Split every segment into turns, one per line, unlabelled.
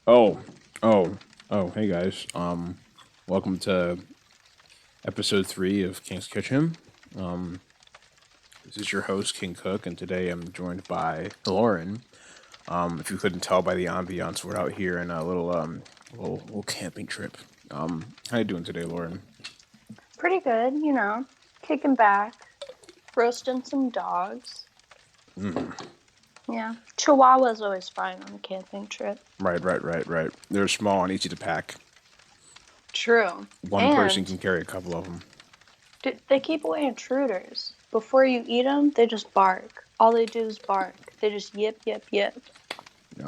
Oh, hey guys. Welcome to episode 3 of King's Kitchen. Um, this is your host, King Cook, and today I'm joined by Lauren. If you couldn't tell by the ambiance, we're out here in a little camping trip. How you doing today, Lauren?
Pretty good, kicking back, roasting some dogs.
Mm,
Yeah, Chihuahua's always fine on a camping trip.
right. They're small and easy to pack.
True.
One person
And
can carry a couple of them.
they keep away intruders. Before you eat them, they just bark. All they do is bark. They just yip, yip, yip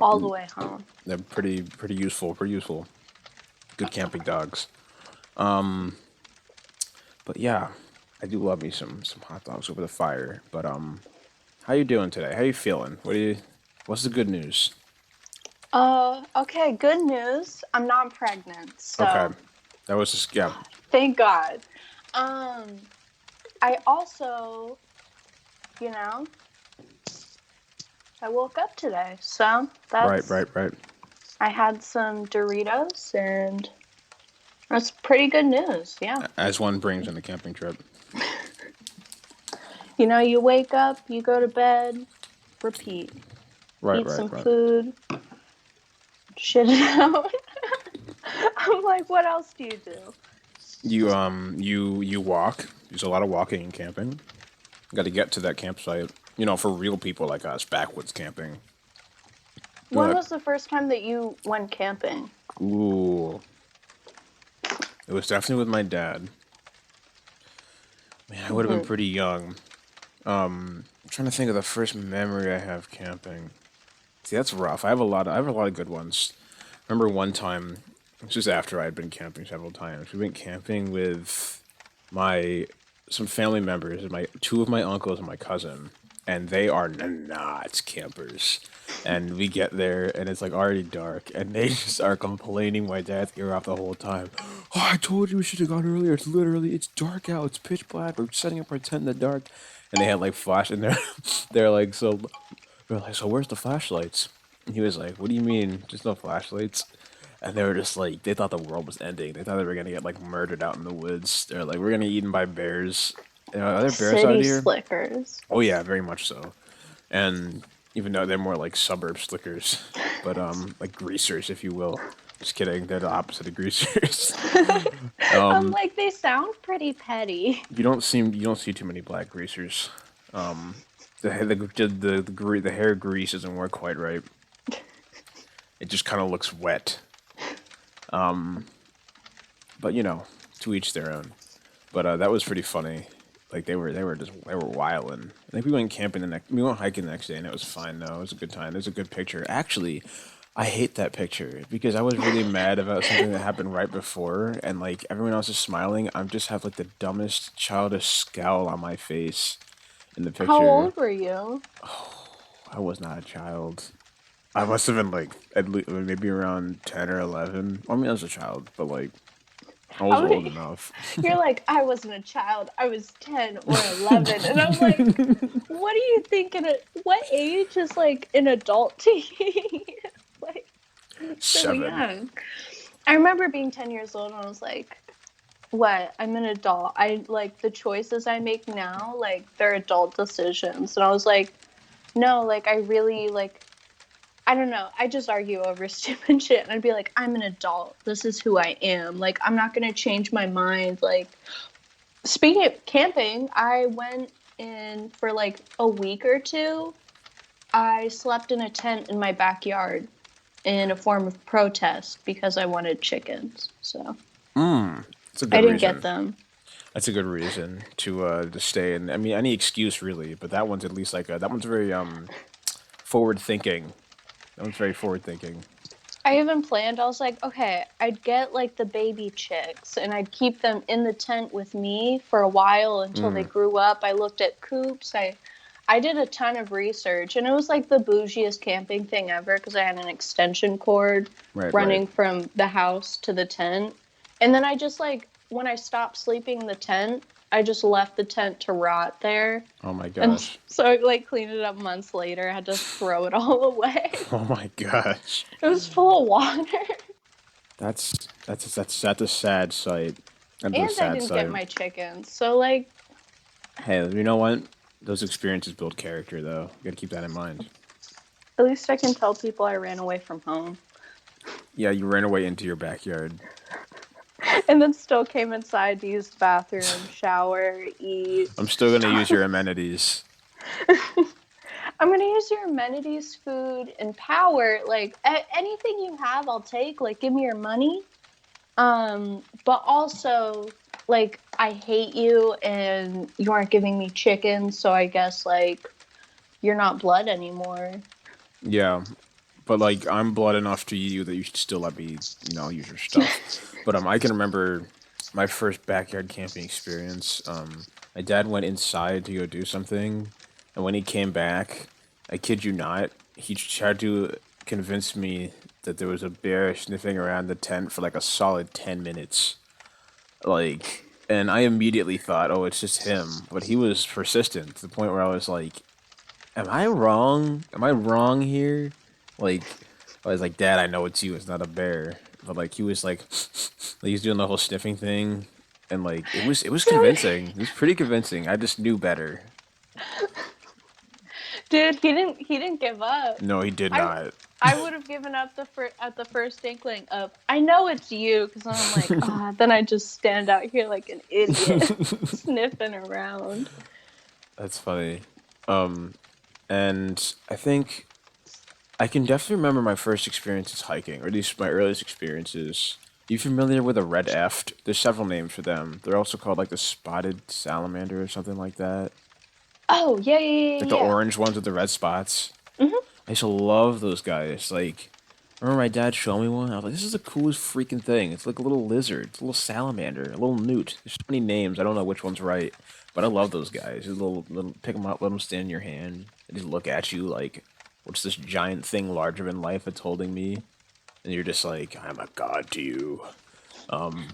all the way home.
They're pretty useful. Pretty useful. Good camping dogs. Um, But yeah, I do love me some hot dogs over the fire. But how you doing today? How you feeling? What's the good news?
Okay, good news. I'm not pregnant,
Okay,
so
that was just yeah.
thank God. Um, I also, you know, I woke up today, so
Right,
that's
right, right.
I had some Doritos, and that's pretty good news. Yeah.
As one brings on a camping trip.
You wake up, you go to bed, repeat.
Right,
Eat
right,
some
right.
food, shit it out. I'm like, what else do you do?
You walk. There's a lot of walking and camping. Got to get to that campsite. For real people like us, backwoods camping. You
When
want
was the first time that you went camping?
to? Ooh, it was definitely with my dad. Man, I would have been
Hmm.
pretty young. I'm trying to think of the first memory I have camping. See, that's rough. I have a lot of good ones. Remember one time, this was after I had been camping several times. We went camping with my some family members, and my two of my uncles and my cousin, and they are not campers. And we get there, and it's like already dark, and they just are complaining my dad's ear off the whole time. Oh, I told you we should have gone earlier. It's dark out. It's pitch black. We're setting up our tent in the dark, and they had like flash, and they're like so where's the flashlights? And he was like, what do you mean? Just no flashlights? And they were just like, they thought the world was ending. They thought they were gonna get like murdered out in the woods. They're like, we're gonna get eaten by bears. Are there bears out
City
here?
slickers.
Oh yeah, very much so. And even though they're more like suburb slickers, but like greasers, if you will. Just kidding. They're the opposite of greasers.
I'm like, they sound pretty petty.
You don't see too many black greasers. The hair grease doesn't work quite right. It just kind of looks wet. But to each their own. But that was pretty funny. Like they were wilding. I think we went hiking the next day and it was fine though. It was a good time. There's a good picture. Actually, I hate that picture because I was really mad about something that happened right before, and like everyone else is smiling. I just have like the dumbest childish scowl on my face in the
How
picture.
old were you?
I was not a child. I must have been like at least maybe around 10 or 11. I mean, I was a child, but like I was
I
old
would,
enough.
you're like, I wasn't a child. I was 10 or 11. And I'm like, what do you think what age is like an adult to you? Like, that's so
7.
young. I remember being 10 years old and I was like, what? I'm an adult. I like the choices I make now, like they're adult decisions. And I was like, no, like I really like I don't know. I just argue over stupid shit and I'd be like, I'm an adult. This is who I am. Like I'm not gonna change my mind. Like speaking of camping, I went in for like a week or two. I slept in a tent in my backyard in a form of protest because I wanted chickens. So
It's a
I
good
didn't get
reason.
them.
That's a good reason to stay. And I mean, any excuse really, but that one's at least that one's very forward thinking. That one's very forward thinking.
I even planned, I was like, okay, I'd get like the baby chicks and I'd keep them in the tent with me for a while until they grew up. I looked at coops. I did a ton of research and it was like the bougiest camping thing ever because I had an extension cord
Right, right.
running from the house to the tent. And then I just like when I stopped sleeping in the tent, I just left the tent to rot there.
Oh my
And
gosh.
so I like cleaned it up months later. I had to throw it all away.
Oh my gosh.
It was full of water.
That's a sad sight. That's a
And I
sad
didn't get
sight.
my chickens. So like
Hey, you know what? Those experiences build character, though. You gotta keep that in mind.
at least I can tell people I ran away from home.
Yeah, you ran away into your backyard.
And then still came inside to use the bathroom, shower, eat,
I'm still gonna use your
starve.
amenities.
I'm gonna use your amenities, food, and power. Like anything you have, I'll take. Like, give me your money. But also, like, I hate you, and you aren't giving me chicken. So I guess like you're not blood anymore.
Yeah, but like I'm blood enough to you that you should still let me, use your stuff. But I can remember my first backyard camping experience. My dad went inside to go do something, and when he came back, I kid you not, he tried to convince me that there was a bear sniffing around the tent for like a solid 10 minutes. Like, and I immediately thought, oh, it's just him. But he was persistent to the point where I was like, am I wrong? Am I wrong here? Like, I was like, Dad, I know it's you. It's not a bear. But like, he was like, he was doing the whole sniffing thing, and like, it was
So,
convincing. It was pretty convincing. I just knew better.
dude, he didn't give up.
No, he did
I
not.
I would have given up at the first inkling of I know it's you because I'm like then I just stand out here like an idiot sniffing around.
That's funny. Um, and I think I can definitely remember my first experiences hiking, or at least my earliest experiences. You familiar with a red eft? There's several names for them. They're also called like the spotted salamander or something like that.
Oh yeah yeah
Like the
yeah
orange ones with the red spots.
yeah. Hmm.
I used to love those guys. Like, I remember my dad showing me one. I was like, this is the coolest freaking thing. It's like a little lizard, it's a little salamander, a little newt. There's so many names. I don't know which one's right, but I love those guys. Just little, pick them up, let them stand in your hand, and just look at you like, what's this giant thing larger than life that's holding me? And you're just like, I'm a god to you.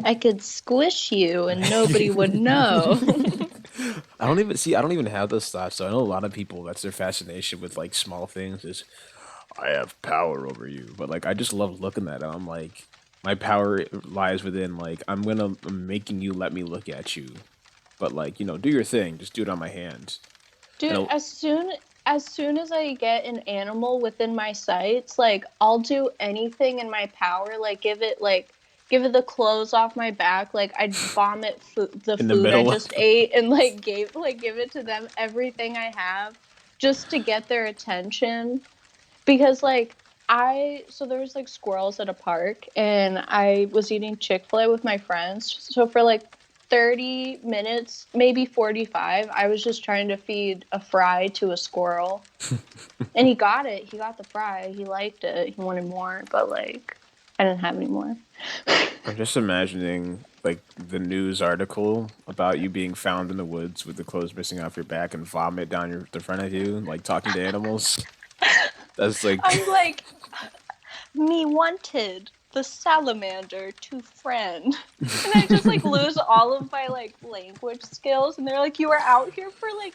I could squish you and nobody would know.
I don't even have those thoughts. So I know a lot of people, that's their fascination with like small things is I have power over you. But like I just love looking at it. I'm like my power lies within like I'm making you let me look at you. But like, do your thing. Just do it on my hands. And
Dude, as soon as I get an animal within my sights, like I'll do anything in my power, give it the clothes off my back, like I'd vomit the
in the
food I
middle
just ate and give it to them everything I have just to get their attention because there was like squirrels at a park and I was eating Chick-fil-A with my friends. So for like 30 minutes, maybe 45, I was just trying to feed a fry to a squirrel. And he got it. He got the fry. He liked it. He wanted more, but like I didn't have any more.
I'm just imagining like the news article about you being found in the woods with the clothes missing off your back and vomit down the front of you, like talking to animals. That's like
I'm like, me wanted the salamander to friend. And I just like lose all of my like language skills and they're like, you were out here for like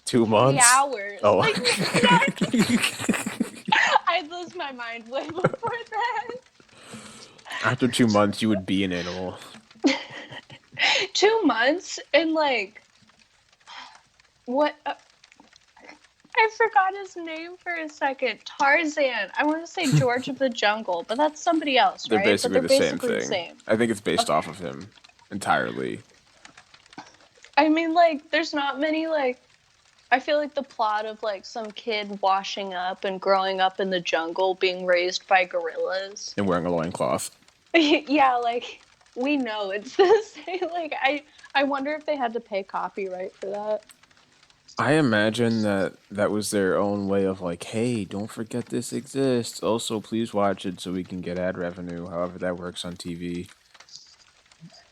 3
2 months.
hours.
Oh,
Like not I'd lose my mind way before that.
after 2 months, you would be an animal.
2 months and like what I forgot his name for a second. Tarzan. I want to say George of the Jungle, but that's somebody else,
They're
right? But
basically
they're
the same
basically the
thing.
same.
I think it's based off
Okay.
of him entirely.
I mean, like, there's not many, like, I feel like the plot of, like, some kid washing up and growing up in the jungle being raised by gorillas.
And wearing a loincloth.
Yeah, like, we know it's the same. Like, I wonder if they had to pay copyright for that.
I imagine that that was their own way of like, hey, don't forget this exists. Also, please watch it so we can get ad revenue, however that works on TV.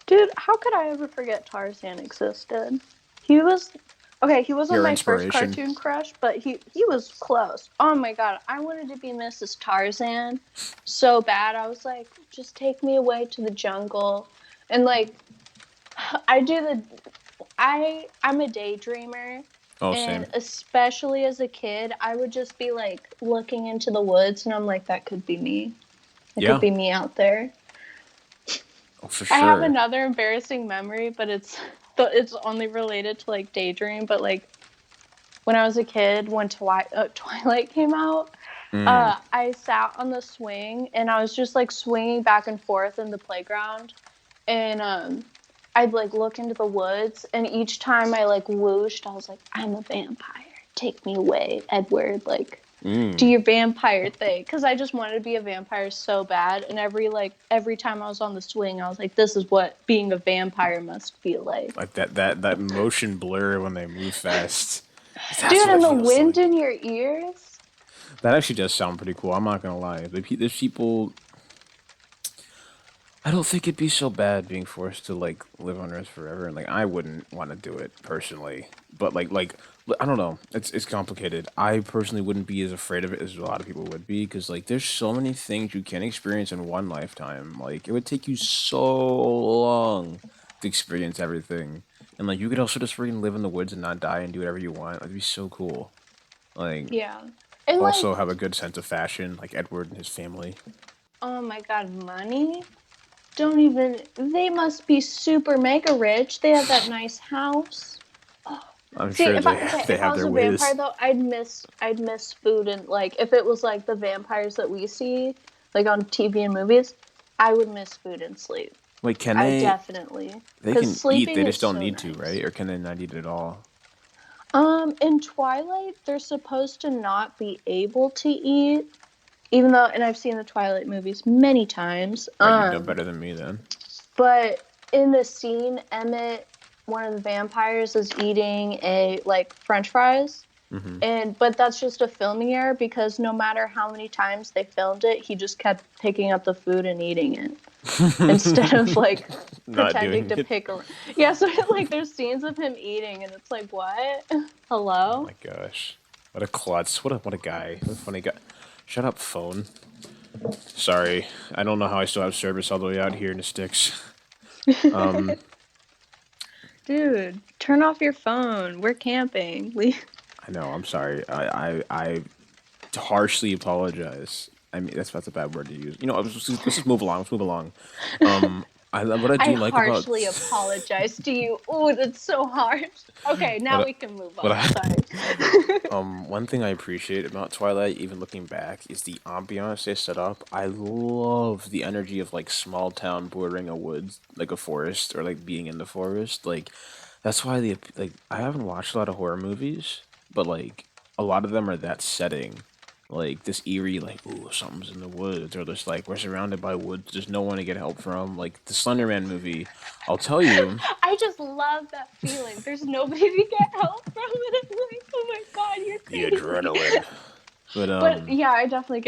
Dude, how could I ever forget Tarzan existed? He was okay. He wasn't
Your
my first
inspiration.
cartoon crush, but he was close. Oh my god, I wanted to be Mrs. Tarzan so bad. I was like, just take me away to the jungle, and like I do the I'm a daydreamer,
Oh,
and
same.
especially as a kid, I would just be like looking into the woods and I'm like that could be me. It could
Yeah.
be me out there.
Oh, for
I have
sure.
another embarrassing memory, but it's only related to like daydream, but like when I was a kid when Twilight came out,
Mm.
I sat on the swing and I was just like swinging back and forth in the playground, and I'd like look into the woods, and each time I like whooshed, I was like, "I'm a vampire. Take me away, Edward." Like, do
Mm.
your vampire thing, because I just wanted to be a vampire so bad. And every time I was on the swing, I was like, "This is what being a vampire must feel like."
Like that motion blur when they move fast. That's
Dude,
what it
and the
feels
wind
like.
in your ears.
That actually does sound pretty cool. I'm not gonna lie. There's people. I don't think it'd be so bad being forced to like live on Earth forever, and like I wouldn't want to do it personally. But I don't know. It's complicated. I personally wouldn't be as afraid of it as a lot of people would be, because like there's so many things you can experience in one lifetime. Like it would take you so long to experience everything, and like you could also just freaking live in the woods and not die and do whatever you want. It'd be so cool. Like
Yeah. And
also
like,
have a good sense of fashion, like Edward and his family.
oh my god, money? Don't even. They must be super mega rich. They have that nice house.
I'm
See,
sure
if
they
I okay,
they
if I
have
was
their
a vampire
ways.
though, I'd miss food, and like if it was like the vampires that we see like on TV and movies, I would miss food and sleep.
Wait, can
I
they?
definitely,
They
because
can eat. They
sleeping is
just don't
so
need to,
nice.
right? Or can they not eat at all?
In Twilight, they're supposed to not be able to eat, even though, and I've seen the Twilight movies many times.
All right, you know better than me then.
But in the scene, Emmett, one of the vampires, is eating a like French fries,
Hmm.
and but that's just a filming error because no matter how many times they filmed it, he just kept picking up the food and eating it instead of like
Not
pretending
doing
to
it.
pick. Yeah, so like there's scenes of him eating, and it's like, what?
Oh
Hello?
my gosh, what a klutz! What a guy! What a funny guy. Shut up, phone. Sorry, I don't know how I still have service all the way out here in the sticks.
Dude, turn off your phone. We're camping.
I know. I'm sorry. I harshly apologize. I mean, that's a bad word to use. Let's just move along. Let's move along. What I
I
do like about
harshly apologize to you. Oh, that's so harsh. Okay, now
what
we can move
what
on.
I
Sorry.
one thing I appreciate about Twilight, even looking back, is the ambiance they set up. I love the energy of like small town bordering a woods, like a forest, or like being in the forest. Like that's why I haven't watched a lot of horror movies, but like a lot of them are that setting. Like this eerie, like, ooh, something's in the woods, or just like we're surrounded by woods, there's no one to get help from. Like the Slender Man movie, I'll tell you,
I just love that feeling. There's nobody to get help from, and I'm like, oh my god, you're
the
crazy.
adrenaline. But
But yeah, I definitely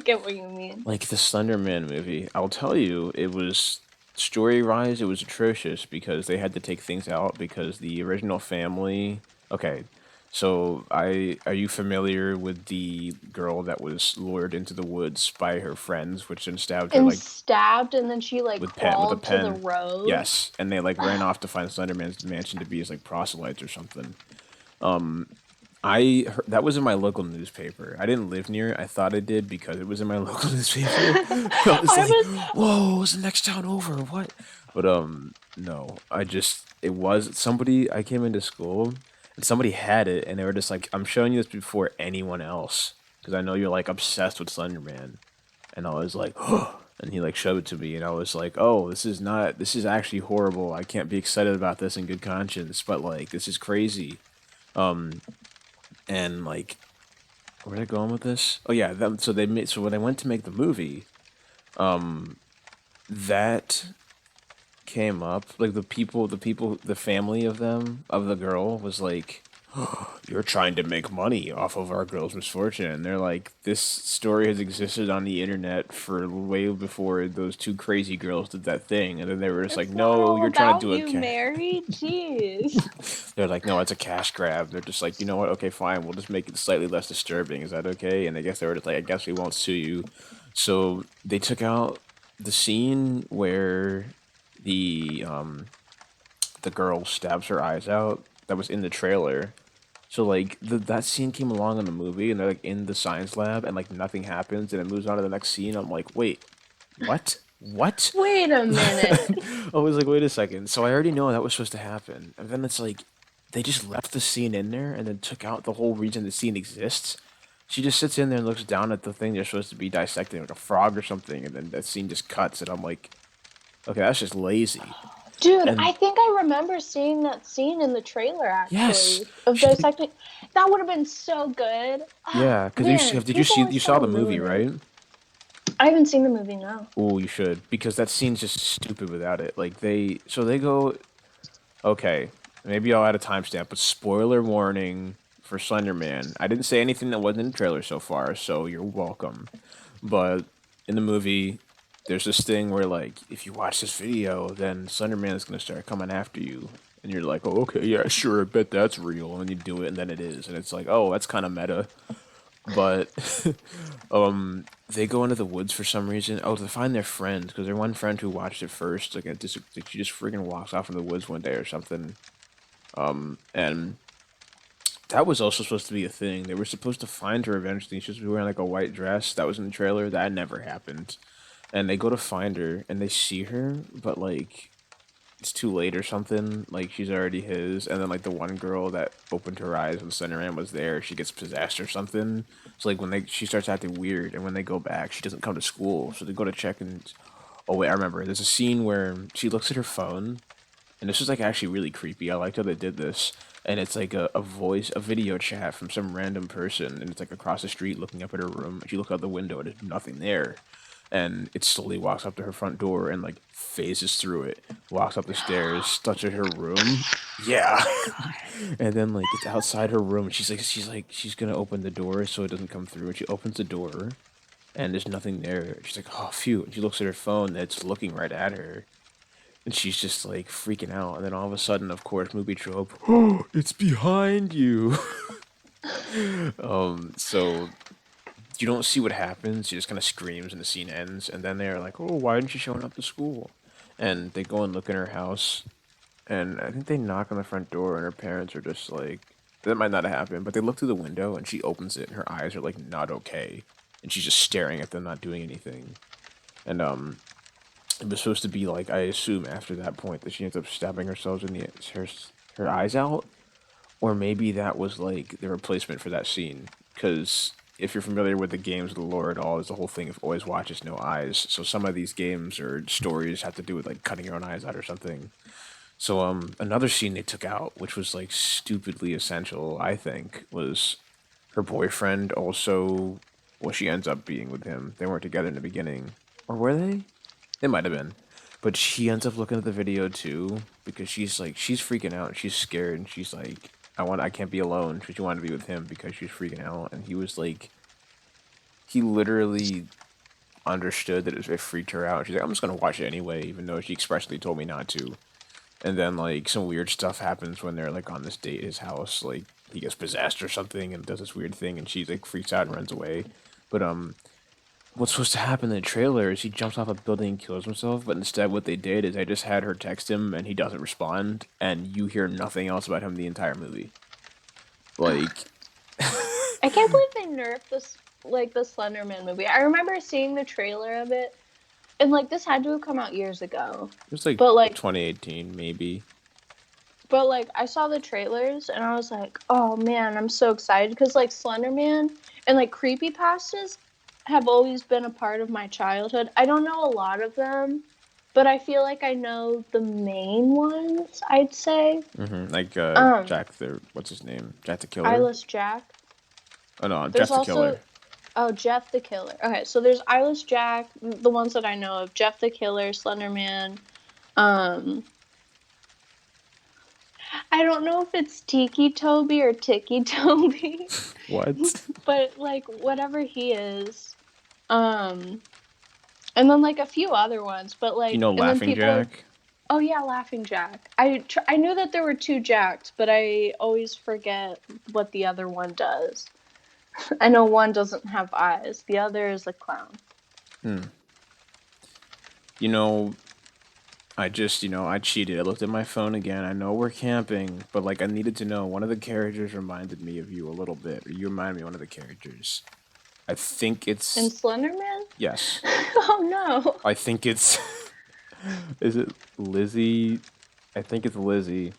get what you mean.
like the Slender Man movie, I'll tell you, it was story wise, it was atrocious because they had to take things out because the original family. Okay, so I are you familiar with the girl that was lured into the woods by her friends, which then stabbed her
And
like
stabbed, and then she like
with a
crawled to the
pen?
road.
Yes, and they like ran off to find Slenderman's mansion to be his like proselytes or something. That was in my local newspaper. I didn't live near it. I thought I did because it was in my local newspaper. I was
I
like,
was
"Whoa, it's the next town over? What?" But no. It was somebody. I came into school and somebody had it, and they were just like, "I'm showing you this before anyone else because I know you're like obsessed with Slender Man." And I was like, "Oh!" And he like showed it to me, and I was like, "Oh, this is not. This is actually horrible. I can't be excited about this in good conscience, but like, this is crazy." And like where are they going with this? Oh yeah, so when I went to make the movie, that came up. Like the family of the girl was like, "You're trying to make money off of our girl's misfortune." And they're like, "This story has existed on the internet for way before those two crazy girls did that thing." And then they were just like,
It's not
"No,
all
you're trying to
about
do a
you,
cat."
Mary. Jeez.
They're like, "No, it's a cash grab." They're just like, "You know what? Okay, fine. We'll just make it slightly less disturbing. Is that okay?" And I guess they were just like, "I guess we won't sue you." So they took out the scene where the the girl stabs her eyes out that was in the trailer. So like that scene came along in the movie, and they're like in the science lab, and like nothing happens, and it moves on to the next scene. I'm like, wait, what? What?
Wait a minute.
I was like, wait a second. So I already know that was supposed to happen, and then it's like they just left the scene in there, and then took out the whole reason the scene exists. She just sits in there and looks down at the thing they're supposed to be dissecting, like a frog or something, and then that scene just cuts, and I'm like, okay, that's just lazy.
Dude,
And
I think I remember seeing that scene in the trailer
yes,
actually of
she like,
dissecting. That would have been so good. Oh,
yeah, because
man,
did you
people
see
always
you
try
saw
to
the movie,
ruin it.
right?
I haven't seen the movie now.
Oh, you should, because that scene's just stupid without it. Like they go, okay, maybe I'll add a timestamp, but spoiler warning for Slender Man. I didn't say anything that wasn't in the trailer so far, so you're welcome. But in the movie, there's this thing where like if you watch this video, then Slender Man is gonna start coming after you, and you're like, oh, okay, yeah, sure, I bet that's real, and you do it, and then it is, and it's like, oh, that's kind of meta. But they go into the woods for some reason. Oh, to find their friend, because their one friend who watched it first, like she just freaking walks off in the woods one day or something. And that was also supposed to be a thing. They were supposed to find her eventually. She was wearing like a white dress. That was in the trailer. That never happened. And they go to find her, and they see her, but like it's too late or something. Like she's already his, and then like the one girl that opened her eyes when Slenderman was there, she gets possessed or something. So like she starts acting weird, and when they go back, she doesn't come to school. So they go to check and oh wait, I remember. There's a scene where she looks at her phone, and this is like actually really creepy. I liked how they did this. And it's like a video chat from some random person, and it's like across the street looking up at her room. And she looks out the window, and there's nothing there. And it slowly walks up to her front door and like phases through it, walks up the stairs, touches her room. Yeah.
Oh my god.
And then like it's outside her room. She's gonna open the door so it doesn't come through. And she opens the door, and there's nothing there. She's like, oh phew. And she looks at her phone, and it's looking right at her. And she's just like freaking out. And then all of a sudden, of course, movie trope. Oh, it's behind you. So you don't see what happens. She just kind of screams, and the scene ends. And then they're like, "Oh, why didn't she showing up to school?" And they go and look in her house, and I think they knock on the front door, and her parents are just like, "That might not have happened," but they look through the window, and she opens it, and her eyes are like not okay, and she's just staring at them, not doing anything. And it was supposed to be like I assume after that point that she ends up stabbing herself in the her her eyes out, or maybe that was like the replacement for that scene. Because if you're familiar with the games of the lore at all, is the whole thing of always watches, no eyes. So some of these games or stories have to do with like cutting your own eyes out or something. So another scene they took out, which was like stupidly essential, I think, was her boyfriend also. Well, she ends up being with him. They weren't together in the beginning, or were they? They might have been. But she ends up looking at the video too because she's freaking out and she's scared and she's like I can't be alone. She wanted to be with him because she's freaking out and he was like he literally understood that it freaked her out. She's like I'm just gonna watch it anyway, even though she expressly told me not to. And then like some weird stuff happens when they're like on this date at his house, like he gets possessed or something and does this weird thing and she like freaks out and runs away. But what's supposed to happen in the trailer is he jumps off a building and kills himself, but instead what they did is they just had her text him and he doesn't respond, and you hear nothing else about him the entire movie. Like,
I can't believe they nerfed this, like the Slenderman movie. I remember seeing the trailer of it, and like this had to have come out years ago.
it was like
But like,
2018, maybe.
I saw the trailers and I was like, oh man, I'm so excited because like Slenderman and like creepypastas have always been a part of my childhood. I don't know a lot of them, but I feel like I know the main ones. I'd say,
Like,
um,
Jack the, what's his name? Jack the Killer?
Eyeless Jack.
Oh no,
There's
Jeff the
also
Killer.
Oh, Jeff the Killer. Okay, so there's Eyeless Jack, the ones that I know of. Jeff the Killer, Slenderman. Um, I don't know if it's Tiki Toby or Tiki Toby,
What?
but like whatever he is. Um, and then like a few other ones, but
Do you
like,
know
and then
Laughing
people are,
Jack?
oh yeah, Laughing Jack. I knew that there were two Jacks, but I always forget what the other one does. I know one doesn't have eyes. The other is a clown.
You know, I just, I cheated. I looked at my phone again. I know we're camping, but like I needed to know one of the characters reminded me of you a little bit, or you remind me of one of the characters. I think
In
it's
Slenderman?
yes.
Oh no.
I think it's is it Lizzie? I think it's Lizzie.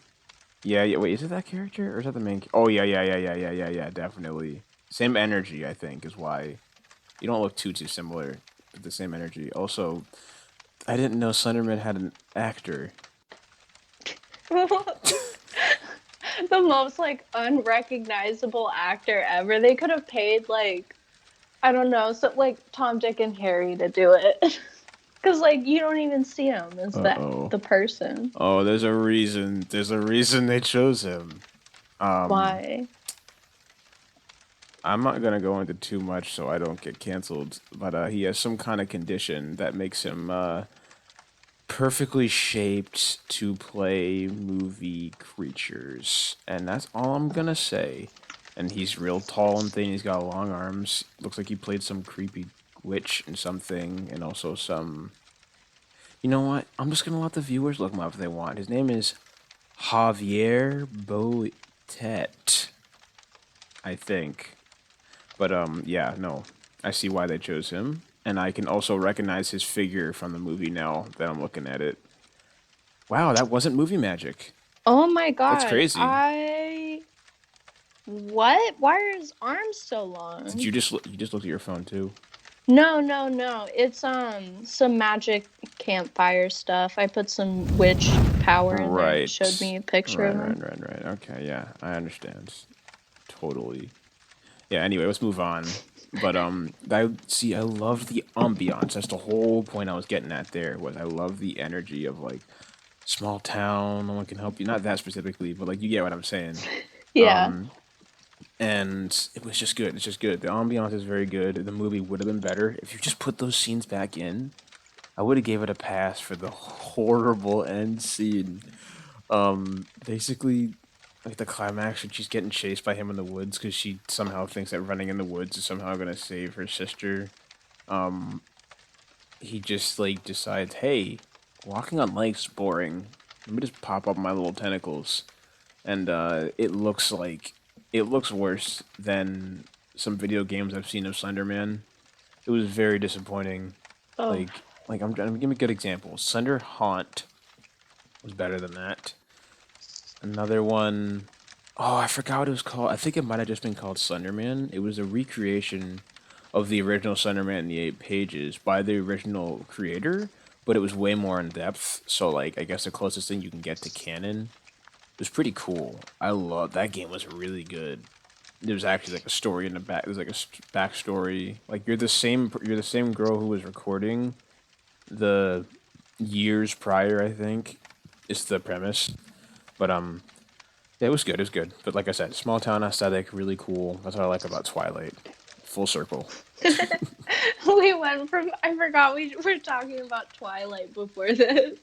Yeah, yeah. Wait, is it that character or is that the main? Oh yeah, yeah, yeah, yeah, yeah, yeah, yeah. Definitely. Same energy, I think, is why you don't look too similar. But the same energy. Also, I didn't know Slenderman had an actor.
The most like unrecognizable actor ever. They could have paid like I don't know, so like Tom, Dick, and Harry to do it. Cause like you don't even see him as
Uh oh.
the person.
Oh, there's a reason. There's a reason they chose him. Um,
Why?
I'm not gonna go into too much so I don't get canceled. But he has some kind of condition that makes him perfectly shaped to play movie creatures, and that's all I'm gonna say. And he's real tall and thin. He's got long arms. Looks like he played some creepy witch and something, and also some. You know what? I'm just gonna let the viewers look him up if they want. His name is Javier Botet, I think. But yeah, no, I see why they chose him, and I can also recognize his figure from the movie now that I'm looking at it. Wow, that wasn't movie magic.
Oh my
That's
god.
crazy.
What? Why are his arms so
Did
long?
you just you just looked at your phone too?
No, no, no. It's some magic campfire stuff. I put some witch power in there and it showed
Right.
me a picture of
Right,
him.
right, right, right. Okay, yeah, I understand. Totally. Yeah, anyway, let's move on. But I loved the ambiance. That's the whole point I was getting at there. Was I love the energy of like small town, no one can help you. Not that specifically, but like you get what I'm saying.
Yeah.
And it was just good. It's just good. The ambiance is very good. The movie would have been better if you just put those scenes back in. I would have gave it a pass for the horrible end scene. Basically, like the climax when she's getting chased by him in the woods because she somehow thinks that running in the woods is somehow gonna save her sister. He just like decides, hey, walking on lakes is boring. Let me just pop up my little tentacles, and it looks worse than some video games I've seen of Slenderman. It was very disappointing.
Oh.
Like I'm trying to give me a good example. Slender Haunt was better than that. Another one, oh, I forgot what it was called. I think it might have just been called Slenderman. It was a recreation of the original Slenderman in the 8 pages by the original creator, but it was way more in depth. So, like, I guess the closest thing you can get to canon. It was pretty cool. I love that game. Was really good. There was actually like a story in the back. There's like a backstory. Like you're the same girl who was recording the years prior. I think is the premise. But yeah, it was good. It was good. But like I said, small town aesthetic, really cool. That's what I like about Twilight. Full circle.
We went from I forgot we were talking about Twilight before this.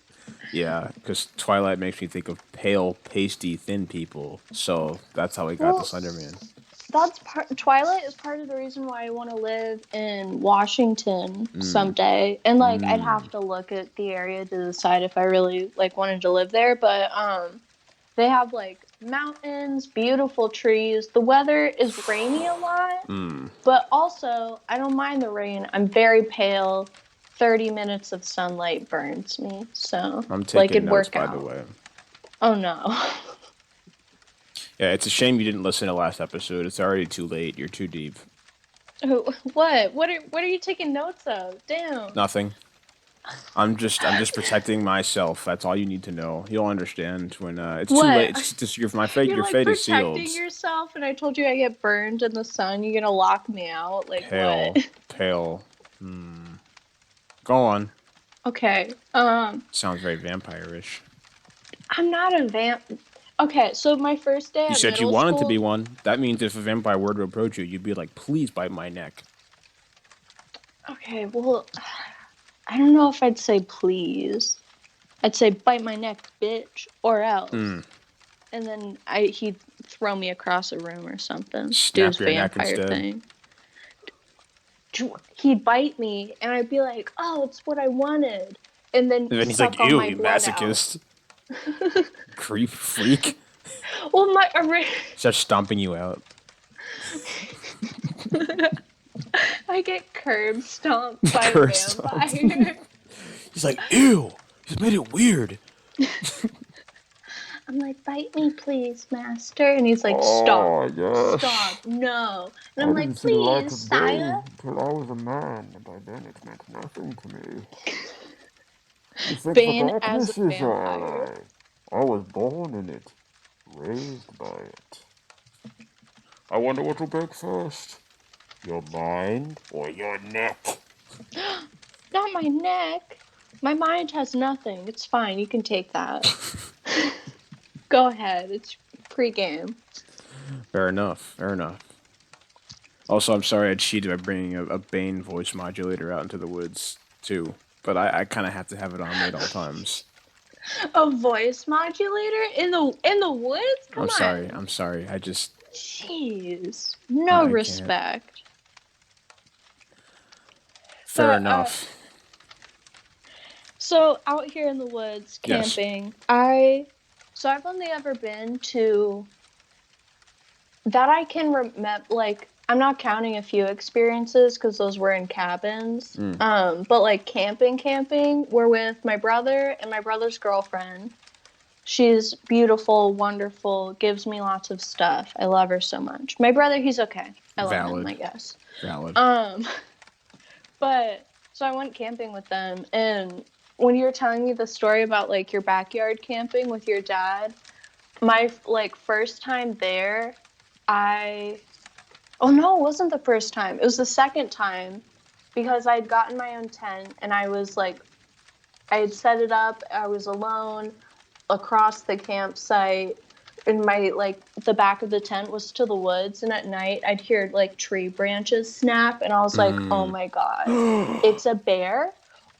Yeah, because Twilight makes me think of pale, pasty, thin people. So that's how we got to
Well,
Slenderman.
that's part Twilight is part of the reason why I want to live in Washington someday. And like I'd have to look at the area to decide if I really like wanted to live there, but they have like mountains, beautiful trees. The weather is rainy a lot, but also I don't mind the rain. I'm very pale. 30 minutes of sunlight burns me. So,
I'm
like
taking
it'd
notes,
work
by the
out.
way.
Oh no.
Yeah, it's a shame you didn't listen to last episode. It's already too late. You're too deep.
What? What are you taking notes of? Damn.
Nothing. I'm just protecting myself. That's all you need to know. You'll understand when it's too late.
What?
It's just my fate.
You're
Your
like
fate is sealed.
protecting yourself, and I told you I get burned in the sun. You're gonna lock me out? Like what?
Pale, pale. Go on.
Okay.
Sounds very vampire-ish.
I'm not a vamp. Okay, so my first day
You
at
said you
middle
wanted to be
school.
one. That means if a vampire were to approach you, you'd be like, "Please bite my neck."
Okay, well, I don't know if I'd say please. I'd say bite my neck, bitch, or else. And then he'd throw me across a room or something. Do his
Snap your neck
vampire
instead.
thing. He'd bite me, and I'd be like, "Oh, it's what I wanted." and then
And then he's like,
suck all
ew,
my
you
blood out.
masochist. Creep freak.
Well,
Starts stomping you out.
I get curb stomped by a
Curse stomp.
vampire.
He's like, ew, he's made it weird.
I'm like, bite me, please, master. And he's like, stop,
Oh, yes.
stop, no. And
I
I'm like,
didn't see the light
please,
of day
sire.
until I was a man, and by then it meant nothing to me. You think the
Bane as a
darkness is your
vampire.
ally? I was born in it, raised by it. I wonder what will break first. Your mind or your neck?
Not my neck. My mind has nothing. It's fine. You can take that. Go ahead. It's pre-game.
Fair enough. Fair enough. Also, I'm sorry I cheated by bringing a Bane voice modulator out into the woods, too. But I kind of have to have it on me at all times.
A voice modulator in the woods? Come
I'm sorry.
on.
I'm sorry. I just...
Jeez. No
I can't.
respect.
Fair
But
enough.
so out here in the woods
Yes.
camping, I've only ever been to that I can remember. Like, I'm not counting a few experiences because those were in cabins. But like camping, we're with my brother and my brother's girlfriend. She's beautiful, wonderful, gives me lots of stuff. I love her so much. My brother, he's okay. I love him,
Valid.
I guess.
Valid.
But so I went camping with them, and when you were telling me the story about like your backyard camping with your dad, my like first time there, oh no, it wasn't the first time. It was the second time because I'd gotten my own tent and I was like I had set it up. I was alone across the campsite, and my like the back of the tent was to the woods, and at night I'd hear like tree branches snap, and I was like, oh my god, it's a bear,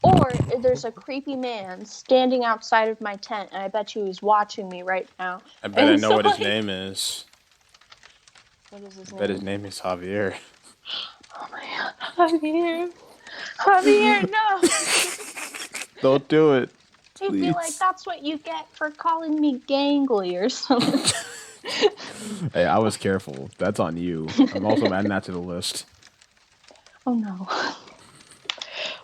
or there's a creepy man standing outside of my tent, and I bet you he's watching me right now.
I bet I
And
know
so
what his
like,
name is.
what is his
I bet his
name?
name is Javier.
Oh my god, Javier, no.
Don't do it.
He'd be like,
Please.
that's what you get for calling me gangly or something.
Hey, I was careful. That's on you. I'm also adding that to the list.
Oh no.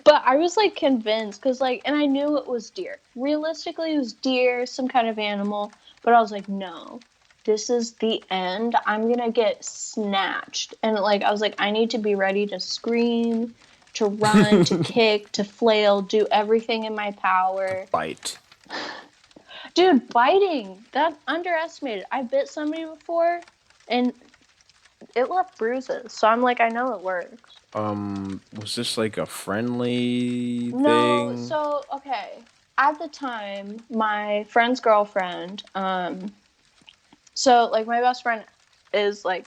But I was like convinced because like, and I knew it was deer. Realistically, it was deer, some kind of animal. But I was like, no, this is the end. I'm gonna get snatched. And like, I was like, I need to be ready to scream, to run, to kick, to flail, do everything in my power.
Bite.
Dude, biting, that underestimated. I bit somebody before and it left bruises. So I'm like, I know it works.
Was this like a friendly
No,
thing?
so okay. At the time, my friend's girlfriend, so like my best friend is like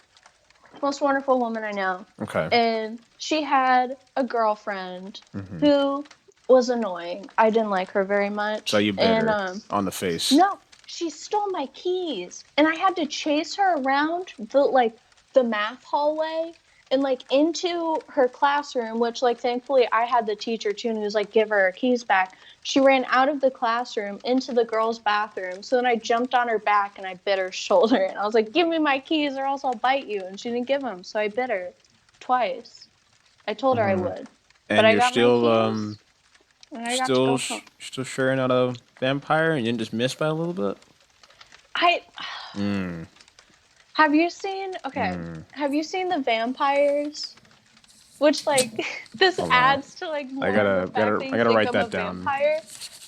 the most wonderful woman I know.
Okay.
And she had a girlfriend who was annoying. I didn't like her very much.
So you bit
And
her on the face.
no, she stole my keys, and I had to chase her around the math hallway and like into her classroom, which like thankfully I had the teacher too, and he was like, give her keys back. She ran out of the classroom into the girls' bathroom. So then I jumped on her back and I bit her shoulder, and I was like, give me my keys or else I'll bite you. And she didn't give them, so I bit her twice. I told her I would, but
And
I
you're
got my
still
keys and I got to go home.
still sure you're not a vampire and you didn't just miss by a little bit?
I Have you seen? Okay. Have you seen the vampires? Which like this
Hold on.
adds to like
I
more of the
gotta
fact
gotta
that
I
you
gotta
think
write
I'm a
that down.
vampire.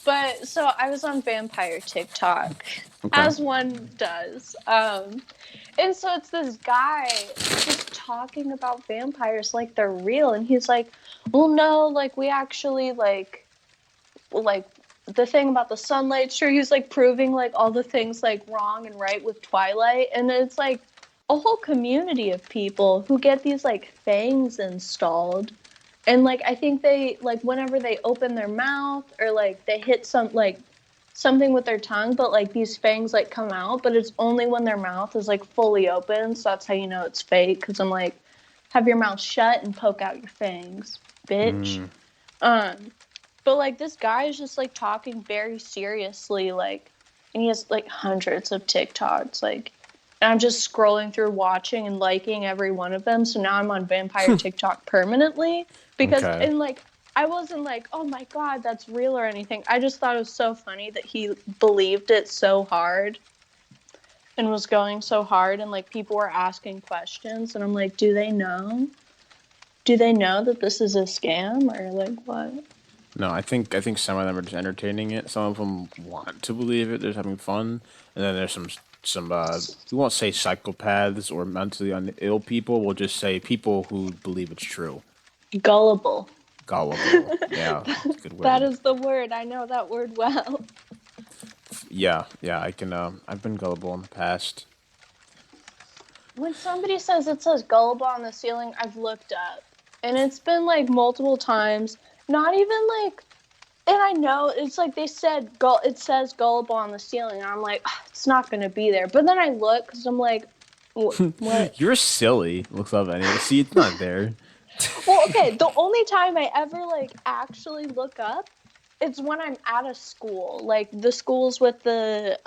But so I was on vampire TikTok,
Okay.
as one does. And so it's this guy just talking about vampires like they're real, and he's like, "Well, no, like we actually like the thing about the sunlight, sure." He's like proving like all the things like wrong and right with Twilight, and it's like a whole community of people who get these like fangs installed, and like I think they like whenever they open their mouth or like they hit something with their tongue, but like these fangs like come out, but it's only when their mouth is like fully open, so that's how you know it's fake. Because I'm like, have your mouth shut and poke out your fangs, bitch. But like this guy is just like talking very seriously, like, and he has like hundreds of TikToks, like, and I'm just scrolling through, watching and liking every one of them. So now I'm on vampire TikTok permanently because,
Okay.
and like, I wasn't like, oh my god, that's real or anything. I just thought it was so funny that he believed it so hard and was going so hard, and like people were asking questions, and I'm like, do they know? Do they know that this is a scam or like what?
No, I think some of them are just entertaining it. Some of them want to believe it. They're just having fun, and then there's some we won't say psychopaths or mentally ill people. We'll just say people who believe it's true.
Gullible.
Gullible. Yeah, it's a good
That
word.
is the word. I know that word well.
Yeah, yeah. I can. I've been gullible in the past.
When somebody says it says gullible on the ceiling, I've looked up. And it's been like multiple times. Not even like, and I know it's like they said it says gullible on the ceiling. And I'm like, it's not going to be there. But then I look because I'm like, what?
You're silly. Looks up anyway. See, it's not there.
Well, okay, the only time I ever like actually look up, it's when I'm at a school, like the schools with the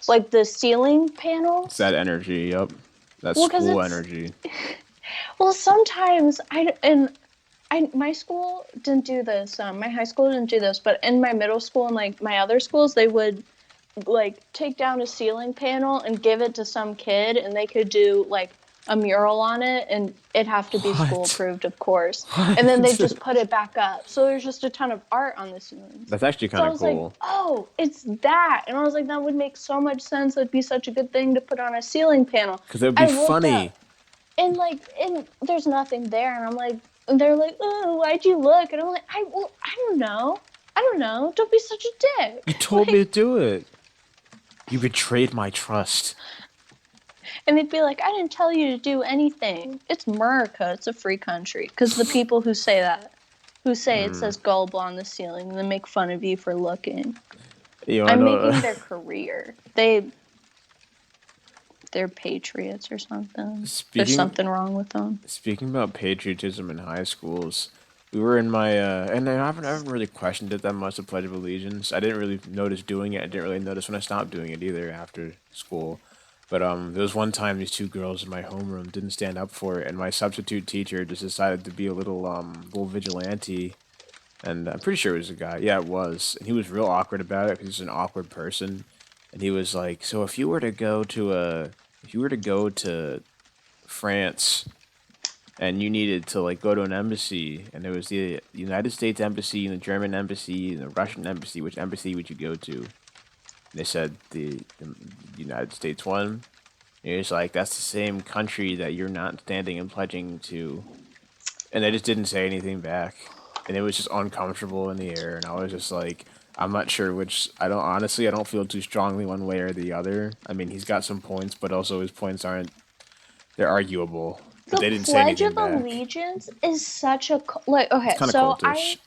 like the ceiling
It's that
panels.
energy. Yep. That
Well, because
school
it's
energy.
well sometimes I my school didn't do this. My high school didn't do this, but in my middle school and like my other schools, they would like take down a ceiling panel and give it to some kid, and they could do like a mural on it, and it'd have to be school
What?
approved, of course. And then they'd
What?
just put it back up. So there's just a ton of art on the ceilings.
That's actually
So
kind
I
of
was like,
cool.
oh, it's that. And I was like, that would make so much sense. That'd be such a good thing to put on a ceiling panel.
Because it would be
I looked
funny.
up, and there's nothing there. And I'm like, and they're like, oh, why'd you look? And I'm like, I don't know. I don't know. Don't be such a
You
dick.
told me
Like,
to do it. You betrayed my trust.
and they'd be like, I didn't tell you to do anything. It's America. It's a free country. Because the people who say that, who say it says gullible on the ceiling, and then make fun of you for looking.
You
I'm
know,
making their career. They're patriots or something. There's
speaking
something wrong with them.
speaking about patriotism in high schools, we were in my and I haven't really questioned it that much. The Pledge of Allegiance. I didn't really notice doing it. I didn't really notice when I stopped doing it either after school. But there was one time these two girls in my homeroom didn't stand up for it, and my substitute teacher just decided to be a little vigilante. And I'm pretty sure it was a guy. Yeah, it was. And he was real awkward about it because he's an awkward person. And he was like, "So if you were to go to France and you needed to like go to an embassy, and there was the United States embassy and the German embassy and the Russian embassy, which embassy would you go to?" And they said the United States one. And he was like, "That's the same country that you're not standing and pledging to." And they just didn't say anything back, and it was just uncomfortable in the air. And I was just like, I'm not sure which. I don't feel too strongly one way or the other. I mean, he's got some points, but also his points aren't. They're arguable. But
The
they didn't say
Pledge
anything
of
back.
Allegiance is such a like.
It's
Okay,
kind of cultish.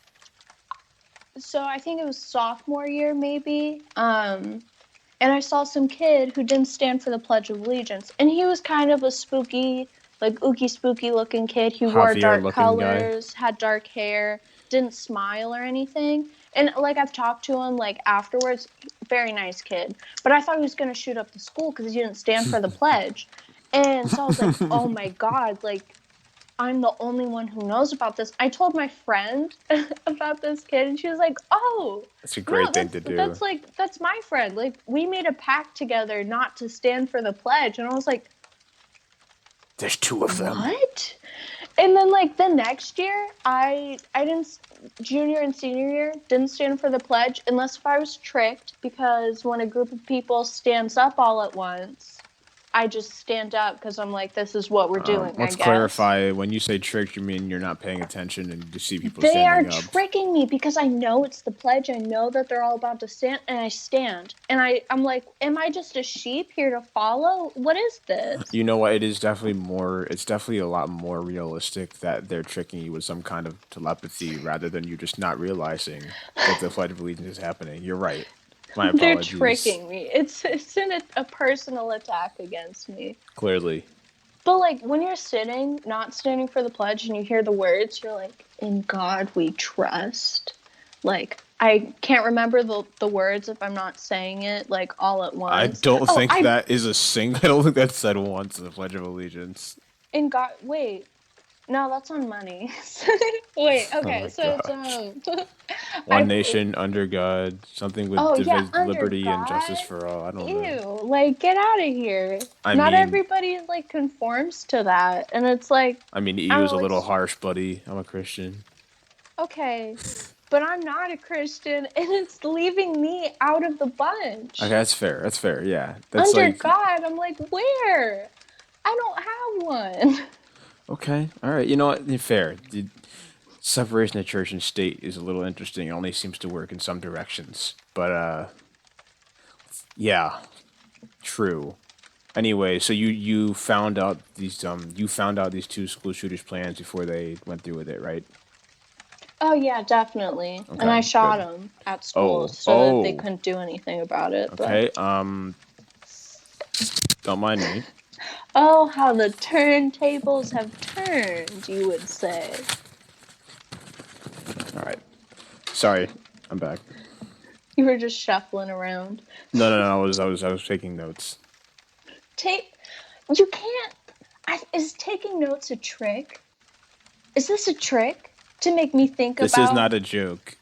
so I think it was sophomore year maybe. And I saw some kid who didn't stand for the Pledge of Allegiance, and he was kind of a spooky, like ooky spooky looking kid. He wore
Javier
dark
looking guy.
colors, had dark hair, didn't smile or anything. And like I've talked to him like afterwards, very nice kid. But I thought he was gonna shoot up the school because he didn't stand for the pledge. And so I was like, oh my god, like I'm the only one who knows about this. I told my friend about this kid, and she was like, "Oh,
It's a
no,
great thing to do.
that's my friend. Like we made a pact together not to stand for the pledge." And I was like,
There's two of them.
"What?" And then like the next year, I didn't junior and senior year didn't stand for the pledge unless if I was tricked, because when a group of people stands up all at once, I just stand up because I'm like, this is what we're doing, I
Let's
guess.
clarify. When you say tricked, you mean you're not paying attention and you see people
They are
standing up.
tricking me because I know it's the pledge. I know that they're all about to stand, and I stand. And I'm like, am I just a sheep here to follow? What is this?
You know what? It is definitely more. It's definitely a lot more realistic that they're tricking you with some kind of telepathy rather than you just not realizing that the Pledge of Allegiance is happening. You're right. My
They're
apologies.
tricking me. It's in a personal attack against me.
Clearly.
But like when you're sitting, not standing for the pledge, and you hear the words, you're like, "In God we trust." Like, I can't remember the words if I'm not saying it, like, all at
I
once.
don't
Oh,
think that is a sing. I don't think that's said once in the Pledge of Allegiance.
wait. No, that's on money. Wait,
Oh
okay,
my
so it's,
gosh. One
I,
nation under God, something with
oh, yeah, under
liberty and justice
God?
for all. I don't know.
Ew, like, get out of here.
I
Not
mean,
everybody, like, conforms to that, and it's like, I
EU
don't
is a
know,
little
it's,
harsh, buddy. I'm a Christian.
okay, but I'm not a Christian, and it's leaving me out of the
Okay,
bunch.
that's fair. That's fair. Yeah, that's
Under
like
God, I'm like, where? I don't have one.
okay. All right. You know what? Fair. The separation of church and state is a little interesting. It only seems to work in some directions, but yeah, true. Anyway, so you found out these two school shooters plans before they went through with it, right?
Oh yeah, definitely. And
Okay,
I shot
good.
them at school
Oh,
so that they
oh,
couldn't do anything about it. But
okay. Don't mind me.
oh, how the turntables have turned, you would say.
All right. Sorry, I'm back.
You were just shuffling around.
No, no, no. I was taking notes.
Take. You can't. Is taking notes a trick? Is this a trick to make me think
This is
about?
not a joke.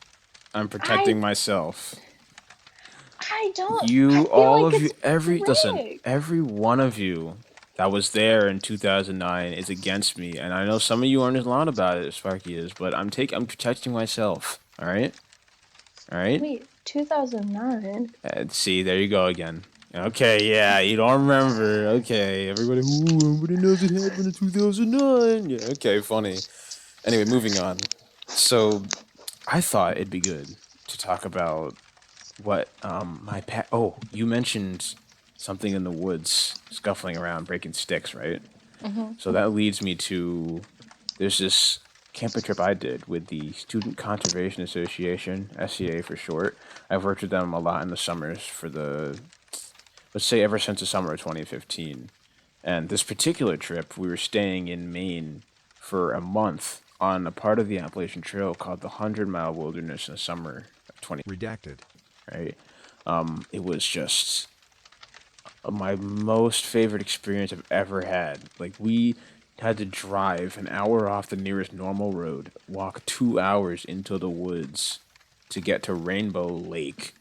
I'm
I.
protecting myself.
I don't. I
You,
feel
all
like
of you,
it's
listen,
rigged.
every one of you that was there in 2009 is against me, and I know some of you aren't as loud about it as Sparky is, but I'm protecting myself. All right.
Wait, 2009.
And see, there you go again. Okay, yeah, you don't remember. Okay, everybody, ooh, everybody knows it happened in 2009. Yeah, okay, funny. Anyway, moving on. So, I thought it'd be good to talk about what oh, you mentioned something in the woods scuffling around breaking sticks, right?
Mm-hmm.
So that leads me to there's this camping trip I did with the Student Conservation Association, SCA for short. I've worked with them a lot in the summers for the let's say ever since the summer of 2015. And this particular trip, we were staying in Maine for a month on a part of the Appalachian Trail called the 100 Mile Wilderness in the summer of 20,
Redacted.
right? It was just my most favorite experience I've ever had. Like we had to drive an hour off the nearest normal road, walk 2 hours into the woods to get to Rainbow Lake,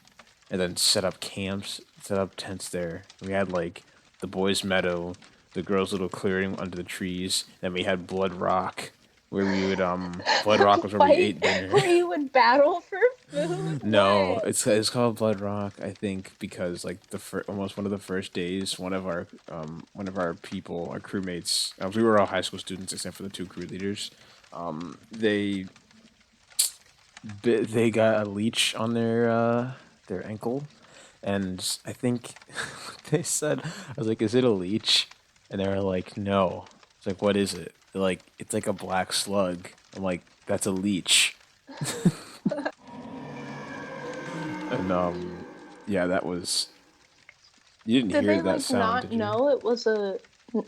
and then set up camps, set up tents there. We had like the boys' meadow, the girls' little clearing under the trees. Then we had Blood Rock, where we would Blood Rock was where we
Fight
ate dinner.
where you would battle for food?
No,
What?
it's called Blood Rock, I think, because like almost one of the first days, one of our people, our crewmates, we were all high school students except for the two crew leaders. They they got a leech on their ankle, and I think they said I was like, "Is it a leech?" And they were like, "No." It's like, "What is it?" They're like, "It's like a black slug." I'm like, "That's a leech." And yeah, that was. You didn't
Did
hear
they
that
like
sound,
not
did you?
know it was a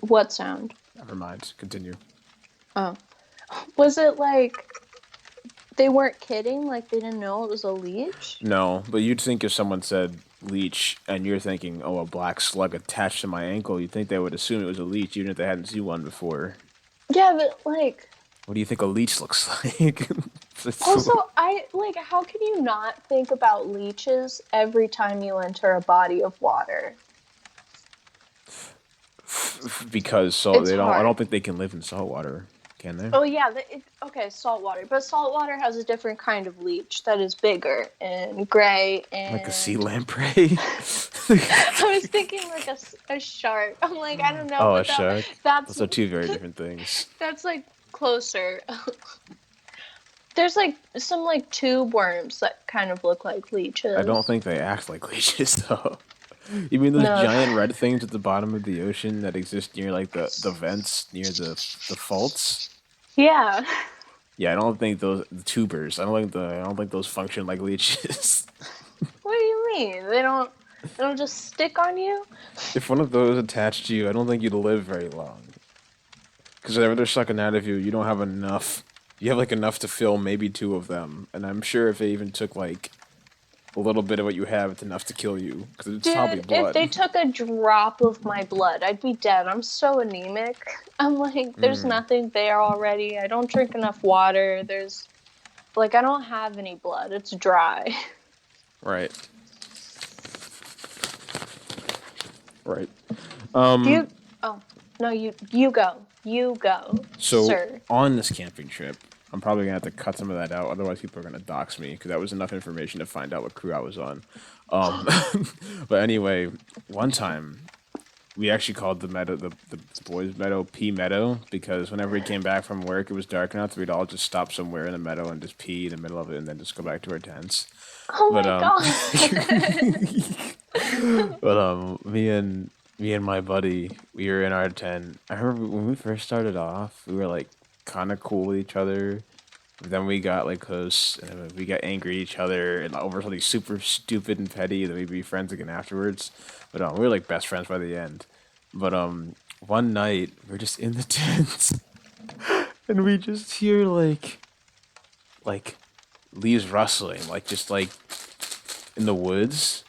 what sound?
Never mind. Continue.
Oh. Was it like they weren't kidding? Like they didn't know it was a leech?
No, but you'd think if someone said leech and you're thinking, oh, a black slug attached to my ankle, you'd think they would assume it was a leech, even if they hadn't seen one before.
Yeah, but like
What do you think a leech looks like?
also I like how can you not think about leeches every time you enter a body of water?
Because salt,
It's
they don't. I don't
hard.
think they can live in salt water, can they?
Oh yeah, okay, salt water. But salt water has a different kind of leech that is bigger and gray
Like a sea
and
lamprey.
I was thinking like a shark. I'm like, I don't know,
Oh, a
but
shark.
that's
Those are two very different things.
that's like closer. There's like some like tube worms that kind of look like
I don't
leeches.
think they act like leeches though. You mean those
No.
giant red things at the bottom of the ocean that exist near like the vents near the faults?
Yeah.
Yeah, I don't think those the tubers. I don't think those function like leeches.
What do you mean? They don't just stick on you?
If one of those attached to you, I don't think you'd live very long. Because whatever they're sucking out of you, you don't have enough. You have like enough to fill maybe two of them, and I'm sure if they even took like a little bit of what you have, it's enough to kill you because it's probably
Dude, if
blood.
they took a drop of my blood, I'd be dead. I'm so anemic. I'm like, there's nothing there already. I don't drink enough water. There's, like, I don't have any blood. It's dry.
Right. Right.
You, oh, no, you go. You go,
So
sir.
on this camping trip, I'm probably gonna have to cut some of that out. Otherwise, people are gonna dox me because that was enough information to find out what crew I was on. Um, but anyway, one time we actually called the meadow the boys' meadow Pea Meadow because whenever we came back from work, it was dark enough that we'd all just stop somewhere in the meadow and just pee in the middle of it, and then just go back to our tents.
Oh
But
my god.
me and my buddy, we were in our tent. I remember when we first started off, we were like kind of cool with each other. But then we got like close, and then we got angry at each other and over something super stupid and petty. Then we'd be friends again afterwards. But we were like best friends by the end. But one night we're just in the tent, and we just hear like leaves rustling, like just like in the woods,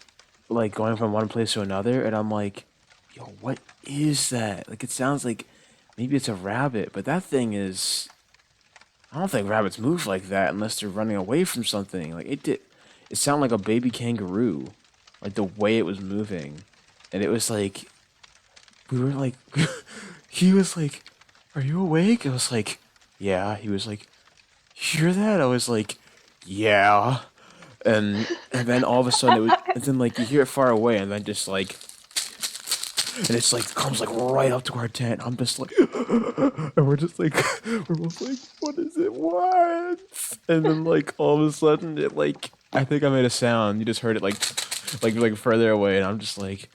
like going from one place to another, and I'm like, yo, what is that? Like it sounds like maybe it's a rabbit, but that thing is I don't think rabbits move like that unless they're running away from something. Like it did it sounded like a baby kangaroo. Like the way it was moving. And it was like we were like he was like, "Are you awake?" I was like, "Yeah." He was like, "You hear that?" I was like, "Yeah." And then all of a sudden it was and then like you hear it far away and then just like and it's like comes like right up to our tent. I'm just like, and we're just like, we're both like, what is it? What? And then like all of a sudden it like, I think I made a sound. You just heard it like further away, and I'm just like,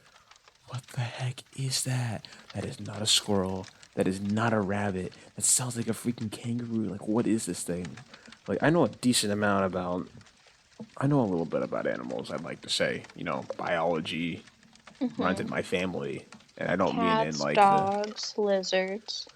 what the heck is that? That is not a squirrel. That is not a rabbit. That sounds like a freaking kangaroo. Like, what is this thing? Like, I know a decent amount about. I know a little bit about animals. I'd like to say, biology runs in my family, and I don't mean in
Cats,
like the
dogs, lizards.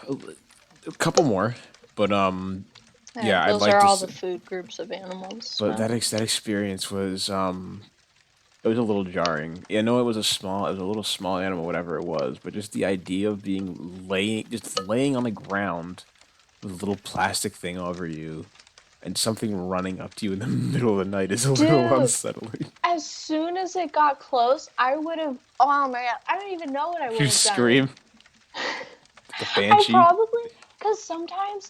a couple more, but yeah, I'd
Those
like
are
to
all the
say,
food groups of animals.
but
So.
that experience was it was a little jarring. Yeah, I know it was a little small animal, whatever it was, but just the idea of just laying on the ground with a little plastic thing over you and something running up to you in the middle of the night is a little
Dude,
unsettling.
as soon as it got close, I would have. Oh my god, I don't even know what I would
You
have done.
scream like a
I
banshee.
probably, cause sometimes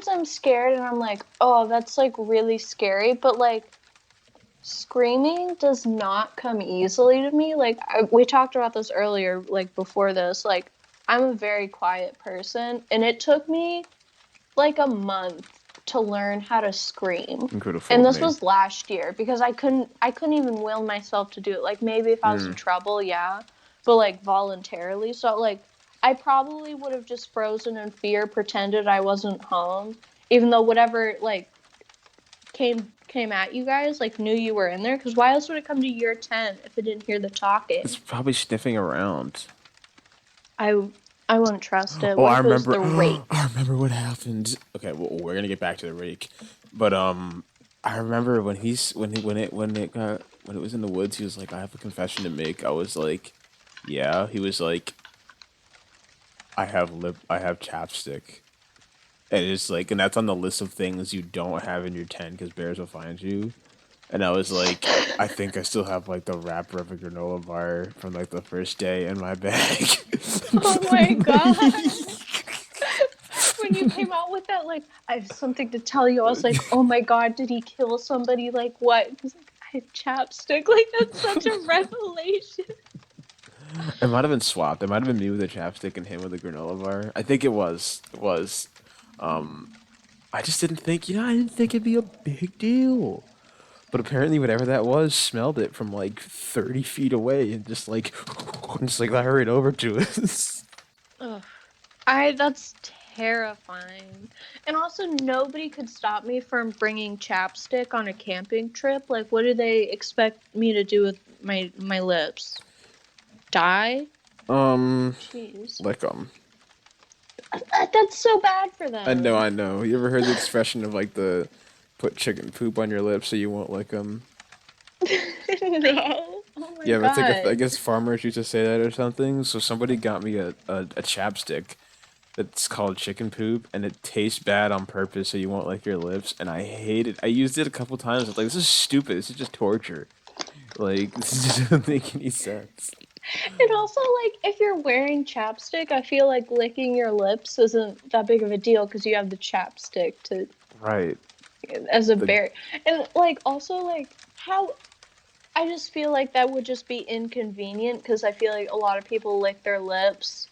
I'm scared and I'm like, oh, that's like really scary, but like screaming does not come easily to me. Like we talked about this earlier, like before this. Like I'm a very quiet person, and it took me like a month to learn how to scream.
You could have
And
fooled
this
me.
was last year because I couldn't even will myself to do it. Like maybe if I was in trouble, yeah, but like voluntarily. So like I probably would have just frozen in fear, pretended I wasn't home, even though whatever like came at you guys like knew you were in there, because why else would it come to your tent if it didn't hear the
It's
talking?
probably sniffing around.
I wouldn't trust it.
Oh,
What
I
if it was
remember.
the
I
rake?
remember what happened. Okay, well, we're gonna get back to the rake, but I remember when he's when it was in the woods. He was like, "I have a confession to make." I was like, "Yeah." He was like, I have chapstick," and it's like, and that's on the list of things you don't have in your tent because bears will find you. And I was like, I think I still have like the wrapper of a granola bar from like the first day in my bag.
Oh my god. When you came out with that, like, I have something to tell you, I was like, oh my god, did he kill somebody? Like, what? He's like, I have chapstick. Like, that's such a revelation.
It might have been swapped. It might have been me with a chapstick and him with a granola bar. I think it was. It was. I just didn't think, I didn't think it'd be a big deal. But apparently, whatever that was, smelled it from like 30 feet away and just like, I hurried over to it.
Ugh. That's terrifying. And also, nobody could stop me from bringing chapstick on a camping trip. Like, what do they expect me to do with my lips? Die?
um,
Jeez.
like
That's so bad for
I know,
them.
I know. You ever heard the expression of like the put chicken poop on your lips so you won't lick them?
No. Oh my
Yeah, but it's like I
god.
guess farmers used to say that or something. So somebody got me a chapstick that's called chicken poop, and it tastes bad on purpose so you won't lick your lips. And I hate it. I used it a couple times. I was like, this is stupid. This is just torture. Like this doesn't make any sense.
And also, like, if you're wearing chapstick, I feel like licking your lips isn't that big of a deal because you have the chapstick to
Right.
as a
The
barrier. And like, also, like, how I just feel like that would just be inconvenient because I feel like a lot of people lick their lips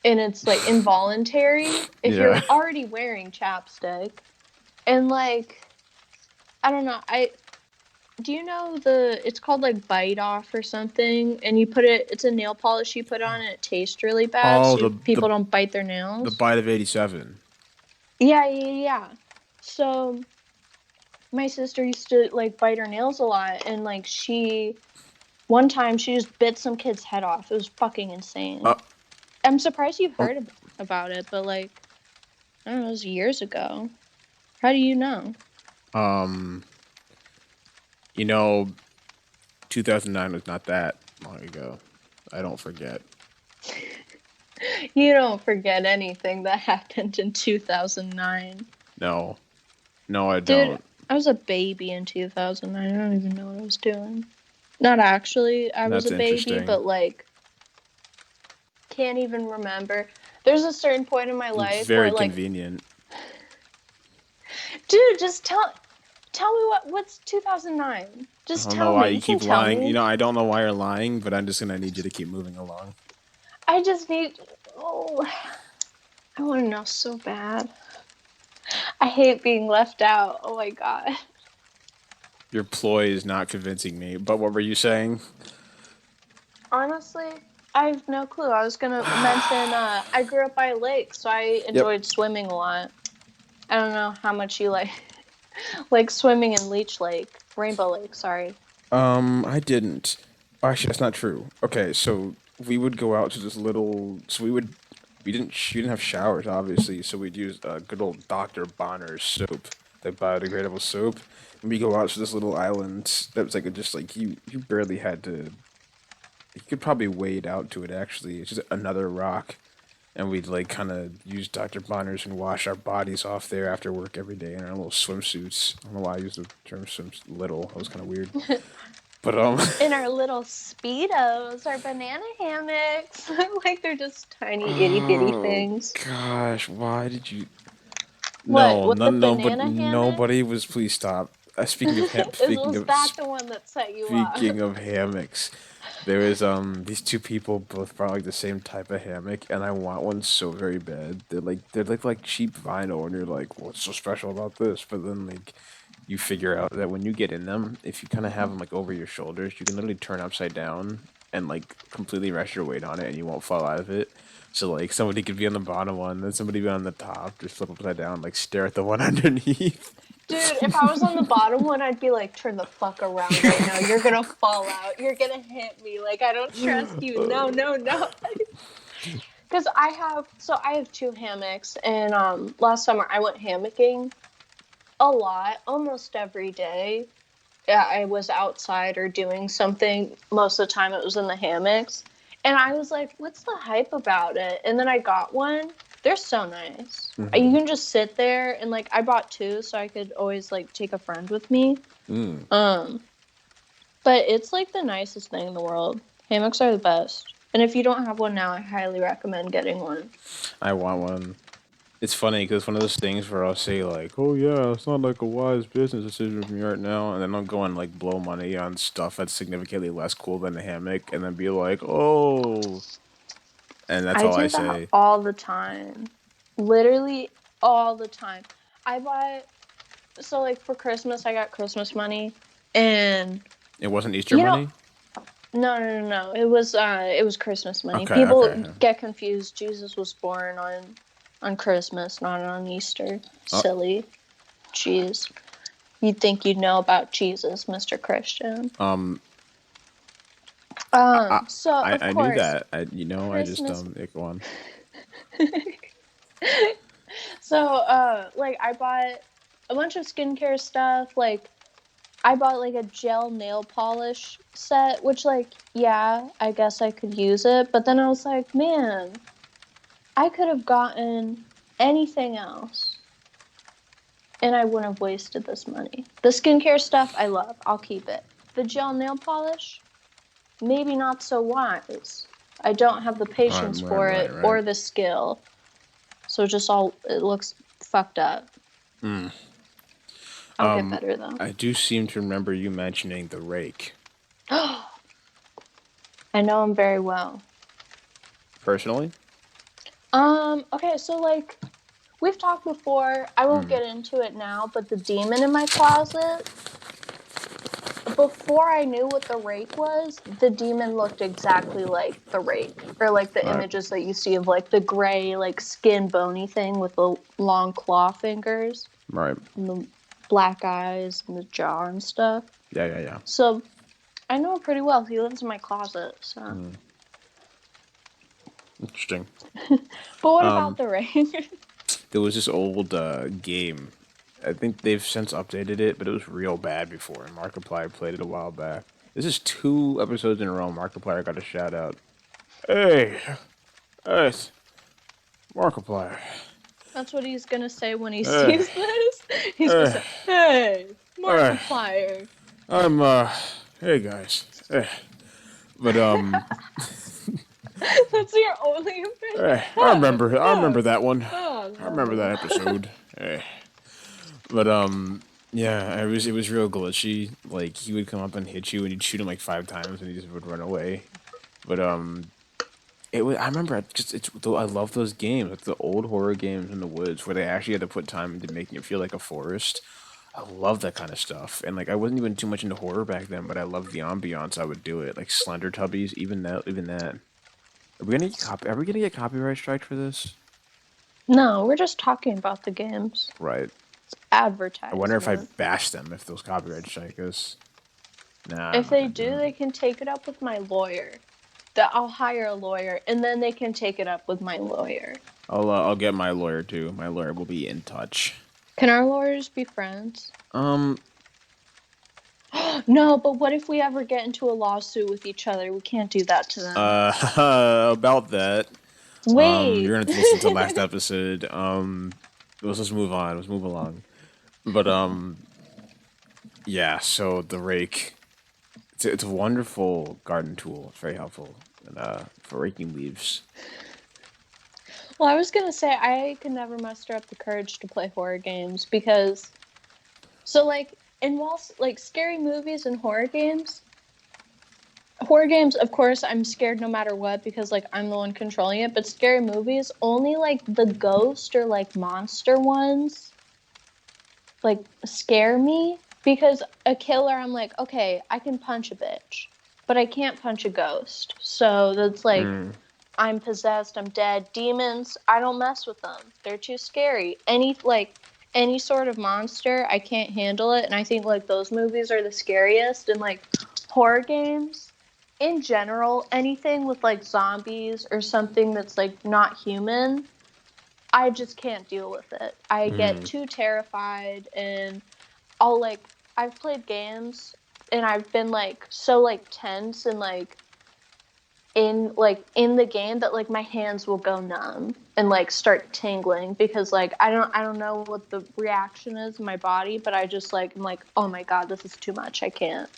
and it's like involuntary if
yeah.
you're already wearing chapstick. And like, I don't know, I do you know it's called like Bite Off or something, and you put it's a nail polish you put on and it tastes really bad
Oh,
so
the
people don't bite their
the
nails.
bite of '87.
Yeah. So my sister used to like bite her nails a lot, and like one time she just bit some kid's head off. It was fucking insane.
Uh,
I'm surprised you've
um,
heard about it, but like, I don't know, it was years ago. How do you know?
um, you know, 2009 was not that long ago. I don't forget.
You don't forget anything that happened in 2009.
No, no, I
Dude,
don't.
I was a baby in 2009. I don't even know what I was doing. Not actually, I was
That's
a baby,
interesting.
but like, can't even remember. There's a certain point in my life where
Very
like,
convenient.
dude, just tell me what's 2009.
I
Just
don't know
tell
why
me.
you
You can
keep
tell
lying.
me.
I don't know why you're lying, but I'm just gonna need you to keep moving along.
I just need. Oh, I want to know so bad. I hate being left out. Oh my god.
Your ploy is not convincing me. But what were you saying?
Honestly, I have no clue. I was gonna mention I grew up by a lake, so I
Yep.
enjoyed swimming a lot. I don't know how much you like swimming in Leech Lake, Rainbow Lake. Sorry.
I didn't. Actually, that's not true. Okay, so we would go out to this little. We didn't have showers, obviously. So we'd use good old Dr. Bonner's soap, the biodegradable soap. And we go out to this little island that was like just like you barely had to. You could probably wade out to it. Actually, it's just another rock, and we'd like kind of use Dr. Bonner's and wash our bodies off there after work every day in our little swimsuits. I don't know why I used the term swim little. That was kind of weird. But
In our little speedos, our banana hammocks, like they're just tiny itty bitty
oh
things.
gosh, why did you?
What?
No,
With
no,
the
no, but
banana hammock?
nobody was. Please stop. Speaking of
Was that the one that set you off?
speaking of hammocks, there was these two people both brought like the same type of hammock, and I want one so very bad. They're like cheap vinyl, and you're like, what's so special about this? But then like you figure out that when you get in them, if you kind of have them like over your shoulders, you can literally turn upside down and like completely rest your weight on it, and you won't fall out of it. So like somebody could be on the bottom one, then somebody be on the top, just flip upside down, like stare at the one underneath.
Dude, if I was on the bottom one, I'd be like, turn the fuck around right now. You're gonna fall out. You're gonna hit me. Like, I don't trust you. No, no, no. Because I have two hammocks, and last summer I went hammocking a lot, almost every day. Yeah, I was outside or doing something. Most of the time it was in the hammocks. And I was like, what's the hype about it? And then I got one. They're so nice. You
hmm
can just sit there and like I bought two so I could always like take a friend with me.
Mm.
Um, but it's like the nicest thing in the world. Hammocks are the best. And if you don't have one now, I highly recommend getting one.
I want one. It's funny because one of those things where I'll say like, "Oh yeah, it's not like a wise business decision for me right now," and then I'll go and like blow money on stuff that's significantly less cool than the hammock, and then be like, "Oh," and that's
I
all I
do that
say.
all the time. Literally all the time. I bought so like for Christmas I got Christmas money and
It wasn't Easter
you know
money.
no. It was Christmas money.
Okay,
People
okay.
get confused. Jesus was born on Christmas, not on Easter.
Uh,
Silly. Jeez. You'd think you'd know about Jesus, Mr. Christian.
um, I, I
So of
I knew
course,
that. I
Christmas
just go on.
So, like, I bought a bunch of skincare stuff. Like, I bought like a gel nail polish set, which, like, yeah, I guess I could use it. But then I was like, man, I could have gotten anything else, and I wouldn't have wasted this money. The skincare stuff, I love. I'll keep it. The gel nail polish, maybe not so wise. I don't have the patience for it
Right.
or the skill. So it looks fucked up. I'll get better though.
I do seem to remember you mentioning the rake.
I know him very well.
Personally?
Okay, so like we've talked before, I won't get into it now, but the demon in my closet, before I knew what the rake was, the demon looked exactly like the rake. Or like the
Right.
images that you see of like the gray, like skin bony thing with the long claw fingers
Right.
and the black eyes and the jaw and stuff.
Yeah.
So I know him pretty well. He lives in my closet, so.
Interesting.
But what about the rake?
There was this old game. I think they've since updated it, but it was real bad before. And Markiplier played it a while back. This is 2 episodes in a row. Markiplier got a shout out. Hey, it's Markiplier.
That's what he's gonna say when he
Hey,
sees this. He's gonna
hey,
say, "Hey,
hey.
Markiplier."
I'm Hey guys. Hey. But
That's your only impression.
hey,
Oh,
I remember
oh,
that one. I remember that
oh.
episode. Hey. But yeah, it was real glitchy. Like he would come up and hit you, and you'd shoot him like 5 times, and he just would run away. But it was. I remember I love those games, like the old horror games in the woods, where they actually had to put time into making it feel like a forest. I love that kind of stuff, and like I wasn't even too much into horror back then, but I loved the ambiance. I would do it, like Slender Tubbies, even that, even that. Are we gonna get copyright strike for this?
No, we're just talking about the games.
Right.
It's
I wonder if I
advertisement.
bash them if those copyright strike us. Nah, I'm
If
not
they
gonna do
do,
it.
they can take it up with my lawyer. That I'll hire a lawyer, and then they can take it up with my lawyer.
I'll get my lawyer too. My lawyer will be in touch.
Can our lawyers be friends?
Um,
No, but what if we ever get into a lawsuit with each other? We can't do that to them.
about that.
Wait.
You're gonna have to listen to last episode. Let's just move on. Let's move along. But yeah. So the rake, it's a wonderful garden tool. It's very helpful, and for raking leaves.
Well, I was gonna say I could never muster up the courage to play horror games because, so like in whilst like scary movies and horror games, of course, I'm scared no matter what because like I'm the one controlling it. But scary movies, only like the ghost or like monster ones like scare me because a killer, I'm like, okay, I can punch a bitch, but I can't punch a ghost. So that's like I'm possessed, I'm dead. Demons, I don't mess with them. They're too scary. Any sort of monster, I can't handle it. And I think like those movies are the scariest. And like horror games, in general, anything with like zombies or something that's like not human, I just can't deal with it. I get too terrified and I'll like I've played games and I've been like so like tense and like in the game that like my hands will go numb and like start tingling because like I don't know what the reaction is in my body, but I just like I'm like, oh my god, this is too much. I can't.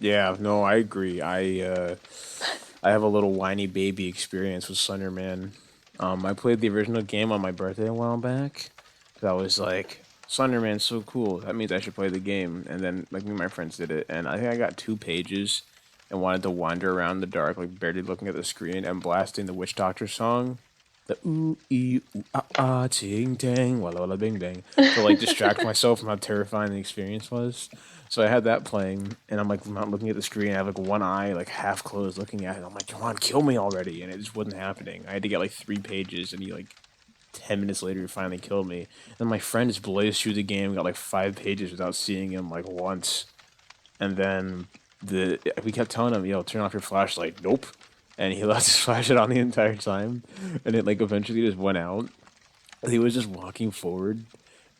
Yeah, no, I agree. I have a little whiny baby experience with Slender Man. I played the original game on my birthday a while back. 'Cause I was like, Slender Man's so cool. That means I should play the game. And then like me and my friends did it, and I think I got 2 pages and wanted to wander around in the dark, like barely looking at the screen and blasting the Witch Doctor song. The ooh ee ooh ah ah ting tang walla walla bing bang to like distract myself from how terrifying the experience was. So I had that playing, and I'm like not looking at the screen. I have like one eye like half closed, looking at it. I'm like, come on, kill me already, and it just wasn't happening. I had to get like 3 pages, and he like 10 minutes later he finally killed me. And my friend just blazed through the game, got like 5 pages without seeing him like once, and then we kept telling him, yo, turn off your flashlight. Nope. and he left his flashlight on the entire time, and it like eventually just went out. And he was just walking forward,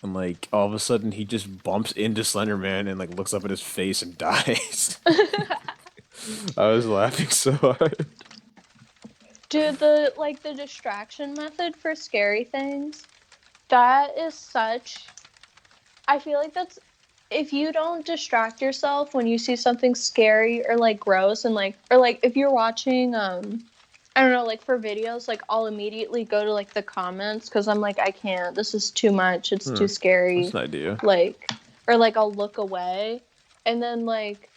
and like all of a sudden he just bumps into Slender Man and like looks up at his face and dies. I was laughing so hard.
Dude, the distraction method for scary things, that is such, I feel like that's, if you don't distract yourself when you see something scary or like gross, and like, or like if you're watching I don't know, like for videos, like I'll immediately go to like the comments because I'm like, I can't, this is too much, it's too
That's
scary.
an idea.
Like, or like I'll look away, and then like,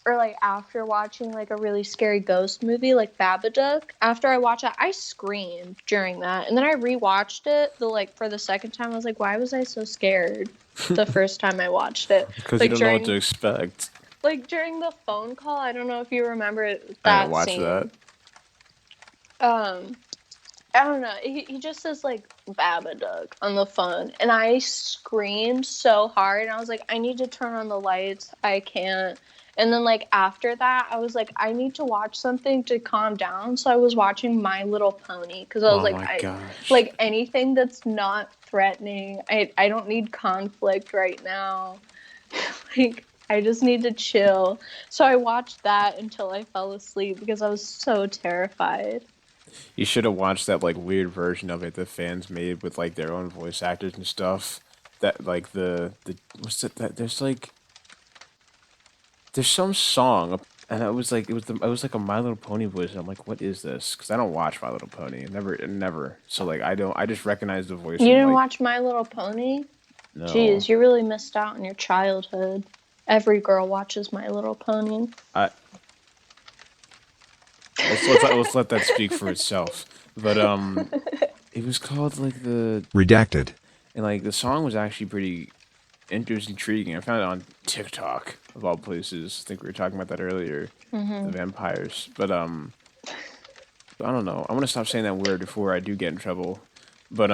or like after watching like a really scary ghost movie like Babadook, after I watch it, I screamed during that. And then I rewatched it the like for the second time. I was like, why was I so scared the first time I watched it?
Because you
Like
don't know what to
during
expect.
the phone call, I don't know if you remember
I didn't
that
watch that.
scene. Um I don't know. He just says like Babadook on the phone, and I screamed so hard. And I was like, I need to turn on the lights. I can't. And then like after that, I was like, I need to watch something to calm down. So I was watching My Little Pony because I was
Oh
like,
my
I
gosh.
like anything that's not threatening. I don't need conflict right now. Like I just need to chill. So I watched that until I fell asleep because I was so terrified.
You should have watched that like weird version of it the fans made with like their own voice actors and stuff. That like the what's it that there's some song and it was like a My Little Pony voice and I'm like what is this? Because I don't watch My Little Pony never so like I just recognize the voice
You
from
didn't
like
watch My Little Pony?
no
Jeez, you really missed out on your childhood. Every girl watches My Little Pony.
I let's let that speak for itself. But it was called like the
Redacted.
and like the song was actually pretty interesting, intriguing. I found it on TikTok of all places. I think we were talking about that earlier, the vampires. But I don't know. I'm gonna stop saying that word before I do get in trouble. But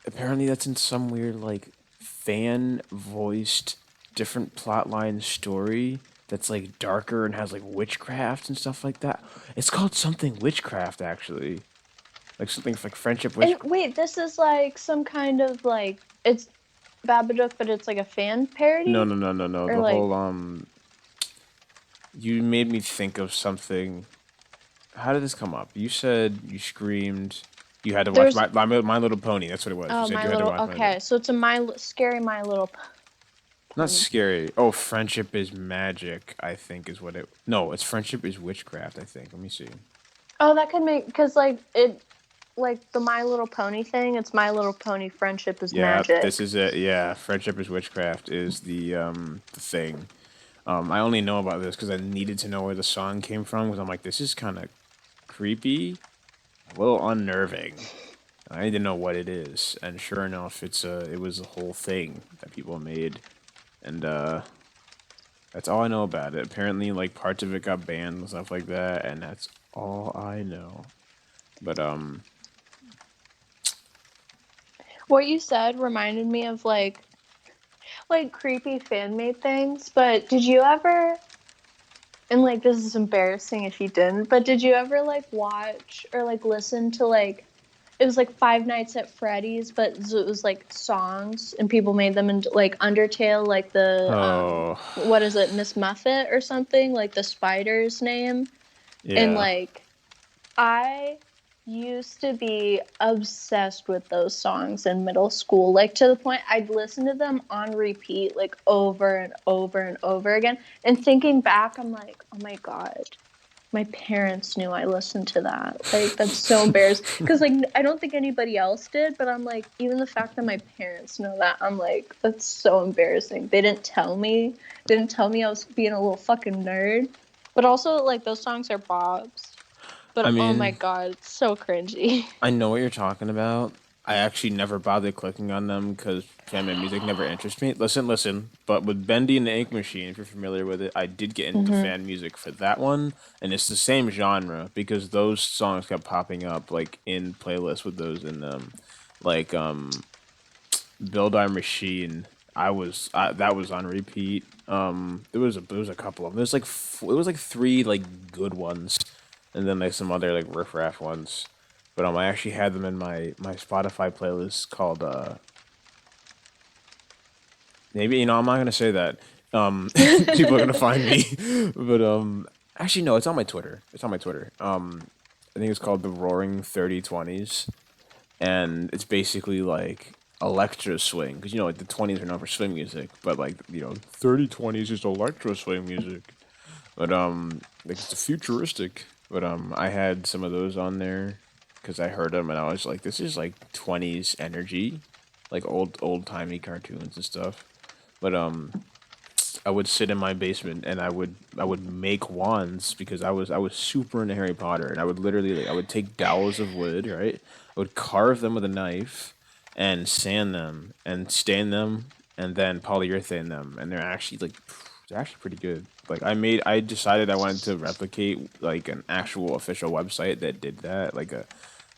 apparently that's in some weird like fan voiced different plotline story that's like darker and has like witchcraft and stuff like that. It's called something witchcraft actually, like something like friendship witch.
And wait, this is like some kind of like, it's Babadook, but it's like a fan
No,
parody?
no, no, no, no.
Or
The
like,
whole you made me think of something. How did this come up? You said you screamed. You had to watch
there's,
My Little Pony. That's what it was. You
oh,
said
My
you had to
Little,
watch My Little.
okay, so it's a scary My Little
Not
Pony.
scary. Oh, friendship is magic. I think is what it. No, it's friendship is witchcraft. I think. Let me see.
Oh, that could make, because like it, like the My Little Pony thing, it's My Little Pony Friendship is
Yeah, this
Magic.
is it. Yeah, friendship is witchcraft is the thing. I only know about this because I needed to know where the song came from because I'm like, this is kind of creepy, a little unnerving. I need to know what it is, and sure enough, it was a whole thing that people made, and that's all I know about it. Apparently, like parts of it got banned and stuff like that, and that's all I know. But
What you said reminded me of like creepy fan made things, but did you ever, and like this is embarrassing if you didn't, but did you ever like watch or like listen to like, it was like Five Nights at Freddy's, but it was like songs and people made them into like Undertale, like the
oh
what is it, Miss Muffet or something, like the spider's name. And
yeah,
like I used to be obsessed with those songs in middle school, like to the point I'd listen to them on repeat, like over and over and over again. And thinking back, I'm like, oh my God, my parents knew I listened to that. Like, that's so embarrassing. Because, like, I don't think anybody else did, but I'm like, even the fact that my parents know that, I'm like, that's so embarrassing. They didn't tell me. They didn't tell me I was being a little fucking nerd. But also, like, those songs are Bob's.
I
But oh my
mean,
God, it's so cringy.
I know what you're talking about. I actually never bothered clicking on them because fan-made music never interests me. Listen. But with Bendy and the Ink Machine, if you're familiar with it, I did get into
Mm-hmm.
fan music for that one, and it's the same genre because those songs kept popping up like in playlists with those in them, like Build Our Machine. That was on repeat. There was a couple of them. There's like it was like three like good ones and then like some other like riffraff ones. But I actually had them in my Spotify playlist called maybe I'm not gonna say that. People are gonna find me, but actually no, it's on my Twitter. It's on my Twitter. I think it's called the Roaring 3020s, and it's basically like electro swing because like the 20s are known for swing music, but like 3020s is electro swing music. But like it's a futuristic. But I had some of those on there because I heard them and I was like, this is like 20s energy, like old timey cartoons and stuff. But I would sit in my basement and I would make wands because I was super into Harry Potter and I would literally I would take dowels of wood, right? I would carve them with a knife and sand them and stain them and then polyurethane them and they're actually pretty good. Like I decided I wanted to replicate like an actual official website that did that, like a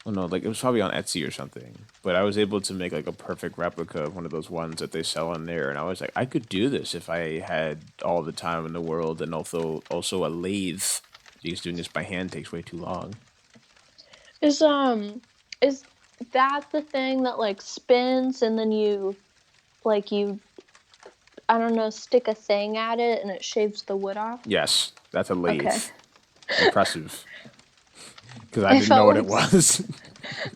oh no, like it was probably on Etsy or something. But I was able to make like a perfect replica of one of those ones that they sell on there, and I was like, I could do this if I had all the time in the world, and also a lathe. Because doing this by hand takes way too long.
Is is that the thing that like spins and then you I don't know, stick a thing at it and it shaves the wood off?
Yes, that's a lathe.
Okay.
Impressive, because I
I
didn't know
felt
what it
like
was.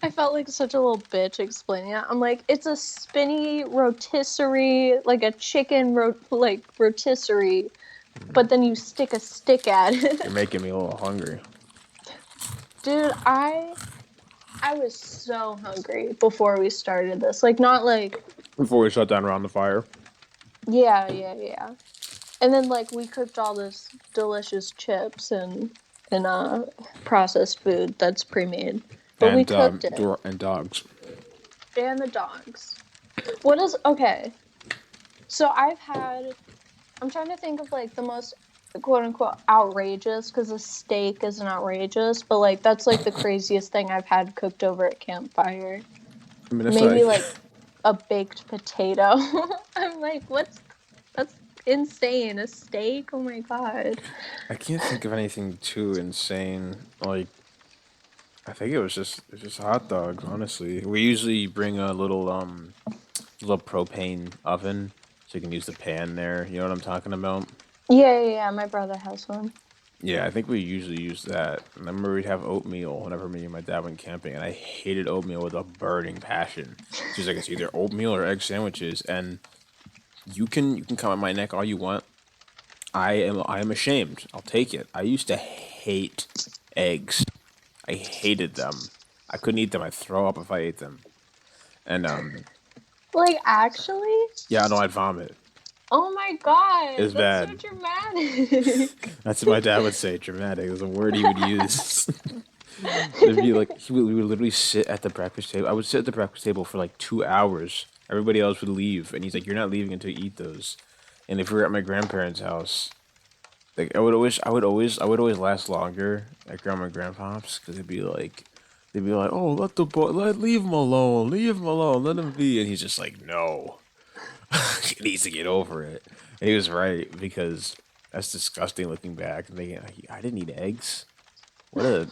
I felt like such a little bitch explaining it. I'm like, it's a spinny rotisserie, like a chicken rotisserie, but then you stick a stick at
You're
it.
making me a little hungry.
Dude, I was so hungry before we started this. Like not like
Before we shut down around the fire,
yeah. And then like we cooked all this delicious chips and processed food that's pre-made. But we
and
cooked it.
and dogs.
And the dogs. What is okay? So I'm trying to think of like the most quote unquote outrageous because a steak isn't outrageous, but like that's like the craziest thing I've had cooked over at campfire.
I mean, that's
Maybe
like
like a baked potato. I'm like, that's insane. A steak? Oh my god.
I can't think of anything too insane. Like I think it was just hot dogs. Honestly, we usually bring a little propane oven so you can use the pan there. You know what I'm talking about?
Yeah. My brother has one.
Yeah, I think we usually use that. And I remember we'd have oatmeal whenever me and my dad went camping, and I hated oatmeal with a burning passion. She's like, it's either oatmeal or egg sandwiches, and you can come at my neck all you want. I am ashamed. I'll take it. I used to hate eggs. I hated them. I couldn't eat them. I'd throw up if I ate them. And
Like actually?
yeah, no, I'd vomit.
Oh my
It
god,
was
that's so
bad.
dramatic.
That's what my dad would say. Dramatic. It was a word he would use. It'd be like we would literally sit at the breakfast table. I would sit at the breakfast table for like 2 hours. Everybody else would leave, and he's like, "You're not leaving until you eat those." And if we were at my grandparents' house, like I would always last longer at grandma and grandpa's because they'd be like, "Oh, leave him alone, leave him alone, let him be," and he's just like, "No, he needs to get over it." And he was right because that's disgusting looking back and thinking, I didn't eat eggs. What a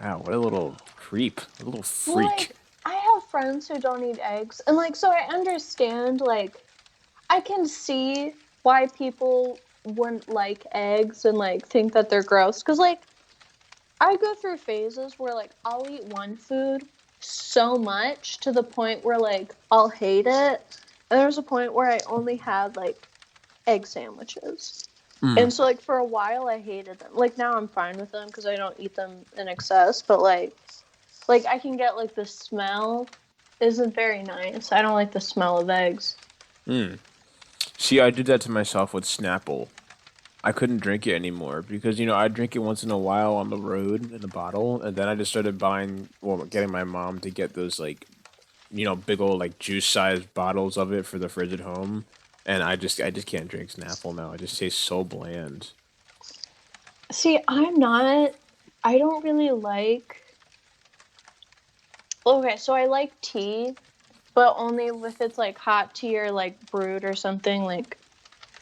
wow, what a little creep, a little
Well,
freak.
like, I have friends who don't eat eggs, and like, so I understand, like, I can see why people wouldn't like eggs and like think that they're gross. Cause like, I go through phases where like I'll eat one food so much to the point where like I'll hate it. And there's a point where I only had like egg sandwiches.
Mm.
And so like for a while I hated them. Like now I'm fine with them because I don't eat them in excess, but like I can get like the smell isn't very nice. I don't like the smell of eggs.
Mm. See, I did that to myself with Snapple. I couldn't drink it anymore because I drink it once in a while on the road in a bottle, and then I just started getting my mom to get those like big old like juice sized bottles of it for the fridge at home, and I just can't drink Snapple now. It just tastes so bland.
See, I don't really like okay, so I like tea, but only if it's like hot tea or like brewed or something like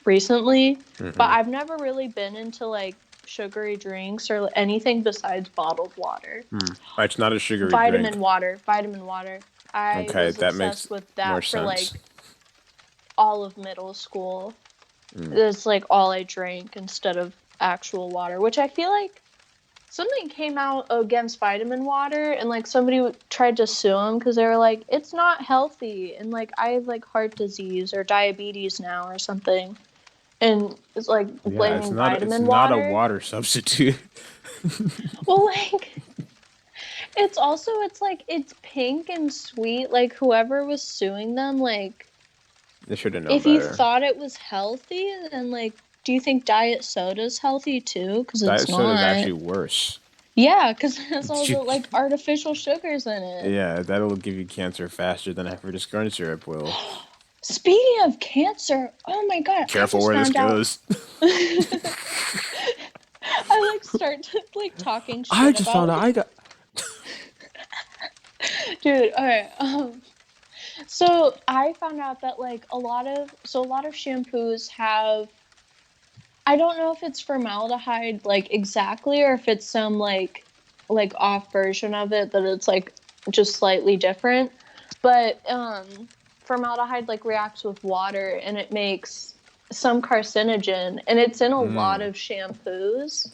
recently. But
Hmm.
I've never really been into like sugary drinks or anything besides bottled water.
It's not a sugary drink.
Vitamin water. I
Okay,
was
that makes
obsessed with
more
that for
sense.
like all of middle school. That's like all I drank instead of actual water, which I feel like something came out against vitamin water, and like somebody tried to sue them because they were like, it's not healthy, and like I have like heart disease or diabetes now or something, and it's like
Yeah,
blaming
it's
vitamin
not a
water.
water substitute.
Well, like it's also it's like it's pink and sweet. Like whoever was suing them, like
They should have known
if you
better.
thought it was healthy, then like do you think diet soda's healthy too? Because
Diet
it's
soda is
not.
actually worse.
Yeah, because it has all
Did you-
the like artificial sugars in it.
Yeah, that'll give you cancer faster than average corn syrup will.
Speaking of cancer, oh my god, I
Careful
just
where this
found out.
goes.
I like start to, like talking
I
shit
just found
about
out I got.
dude. Okay, so I found out that like a lot of shampoos have, I don't know if it's formaldehyde like exactly or if it's some like off version of it that it's like just slightly different. But formaldehyde like reacts with water and it makes some carcinogen and it's in a lot of shampoos.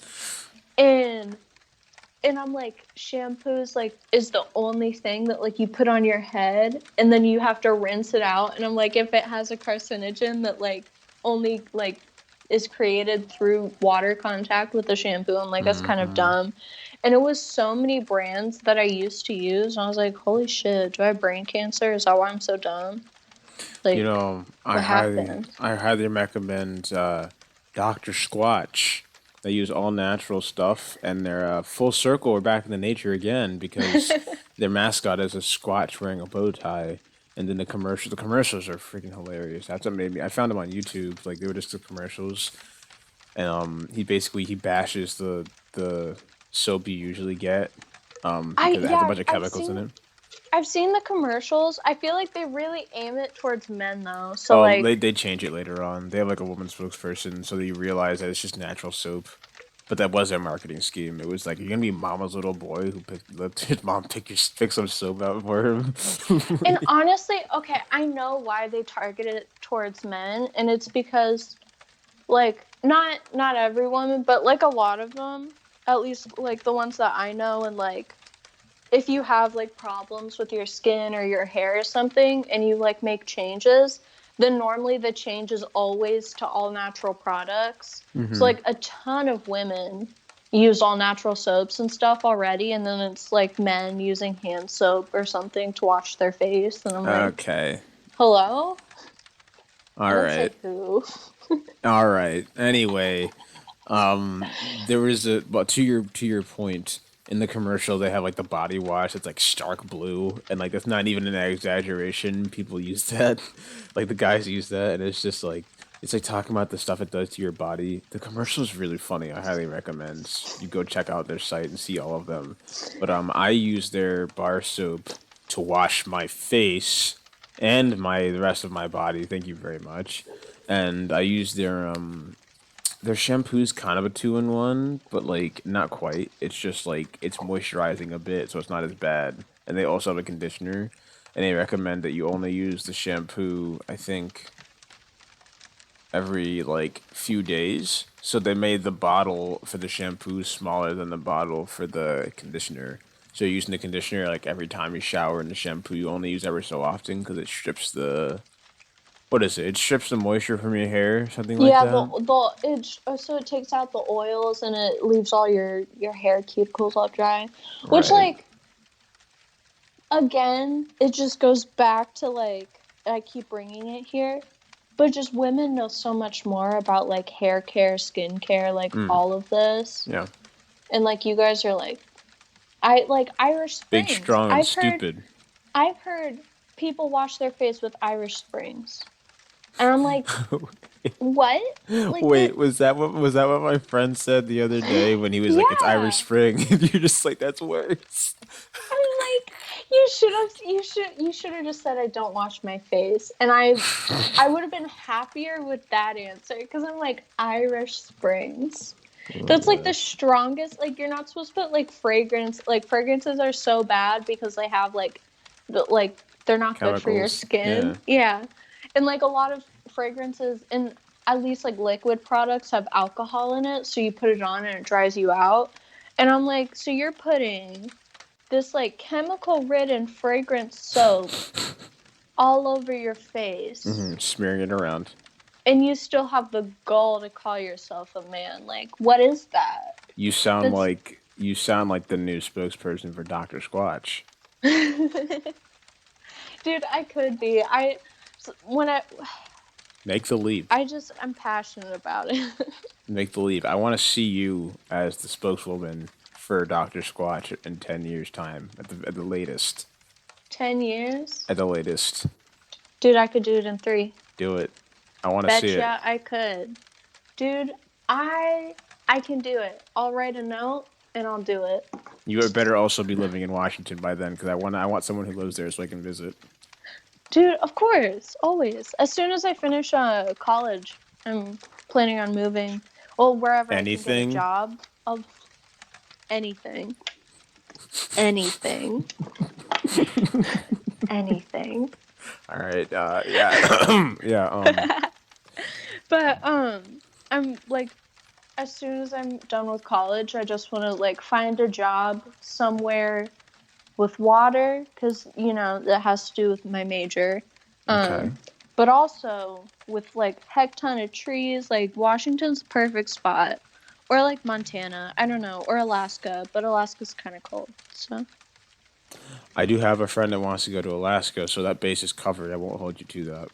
And I'm like, shampoos like is the only thing that like you put on your head and then you have to rinse it out. And I'm like, if it has a carcinogen that like only like is created through water contact with the shampoo, I'm like, that's kind of dumb. And it was so many brands that I used to use, and I was like, holy shit, do I have brain cancer? Is that why I'm so dumb?
You
Like,
know,
what happened?
I highly recommend Dr. Squatch. They use all natural stuff, and they're full circle. We're back in the nature again because their mascot is a squatch wearing a bow tie. And then the commercials are freaking hilarious. That's what made me. I found them on YouTube. Like they were just the commercials, and he bashes the soap you usually get, because it has a bunch of chemicals in it.
I've seen the commercials. I feel like they really aim it towards men though. So
Oh,
like
they change it later on. They have like a woman spokesperson, so that you realize that it's just natural soap. But that was their marketing scheme. It was like, you're gonna be Mama's little boy who let his mom pick some soap out for him.
and honestly, okay, I know why they targeted it towards men, and it's because like not every woman, but like a lot of them, at least like the ones that I know, and like if you have like problems with your skin or your hair or something and you like make changes, then normally the change is always to all natural products. So like a ton of women use all natural soaps and stuff already, and then it's like men using hand soap or something to wash their face, and I'm like,
Okay.
hello? I
All
didn't
right.
say who.
All right. Anyway, there was a well to your point, in the commercial they have like the body wash. It's like stark blue, and like that's not even an exaggeration. People use that, like the guys use that, and it's like talking about the stuff it does to your body. The commercial is really funny. I highly recommend you go check out their site and see all of them. But I use their bar soap to wash my face and the rest of my body. Thank you very much. And I use their shampoo's kind of a two-in-one, but like not quite. It's just like it's moisturizing a bit, so it's not as bad. And they also have a conditioner, and they recommend that you only use the shampoo, I think, every like few days. So they made the bottle for the shampoo smaller than the bottle for the conditioner. So you're using the conditioner like every time you shower, and the shampoo you only use every so often because it strips the what is it? It strips the moisture from your hair, something like
Yeah,
that.
so it takes out the oils and it leaves all your hair cuticles all dry, which
Right.
like again, it just goes back to like I keep bringing it here, but just women know so much more about like hair care, skin care, like all of this,
Yeah.
and like you guys are like I like Irish
Big,
Springs.
strong, and stupid.
I've heard people wash their face with Irish Springs, and I'm like, what? Like that?
Wait, was that what my friend said the other day when he was like, "It's Irish
Yeah.
Spring," and you're just like, "That's worse."
I'm like, you should have just said I don't wash my face, and I would have been happier with that answer because I'm like Irish Springs. That's like the strongest. Like you're not supposed to put like fragrance. Like fragrances are so bad because they have like they're not good for your
Chemicals. Yeah.
skin. Yeah, and like a lot of fragrances and at least like liquid products have alcohol in it, so you put it on and it dries you out. And I'm like, so you're putting this like chemical ridden fragrance soap all over your face
Smearing it around.
and you still have the gall to call yourself a man. Like, what is that?
You sound
That's
like the new spokesperson for Dr. Squatch.
dude, I could be. When
Make the leap.
I'm passionate about it.
Make the leap. I want to see you as the spokeswoman for Dr. Squatch in 10 years' time, at the latest.
10 years?
At the latest.
Dude, I could do it in 3.
Do it. I want to see it.
Betcha I could. Dude, I can do it. I'll write a note and I'll do it.
You had better also be living in Washington by then, because I want someone who lives there so I can visit.
Dude, of course, always. As soon as I finish college, I'm planning on moving. Well, wherever
Anything?
I can get a job. Of anything. Anything. Anything.
All right. Yeah. Yeah.
But I'm like, as soon as I'm done with college, I just want to like find a job somewhere with water, because that has to do with my major.
Okay.
But also with like heck ton of trees. Like Washington's the perfect spot, or like Montana. I don't know, or Alaska, but Alaska's kind of cold. So
I do have a friend that wants to go to Alaska, so that base is covered. I won't hold you to that.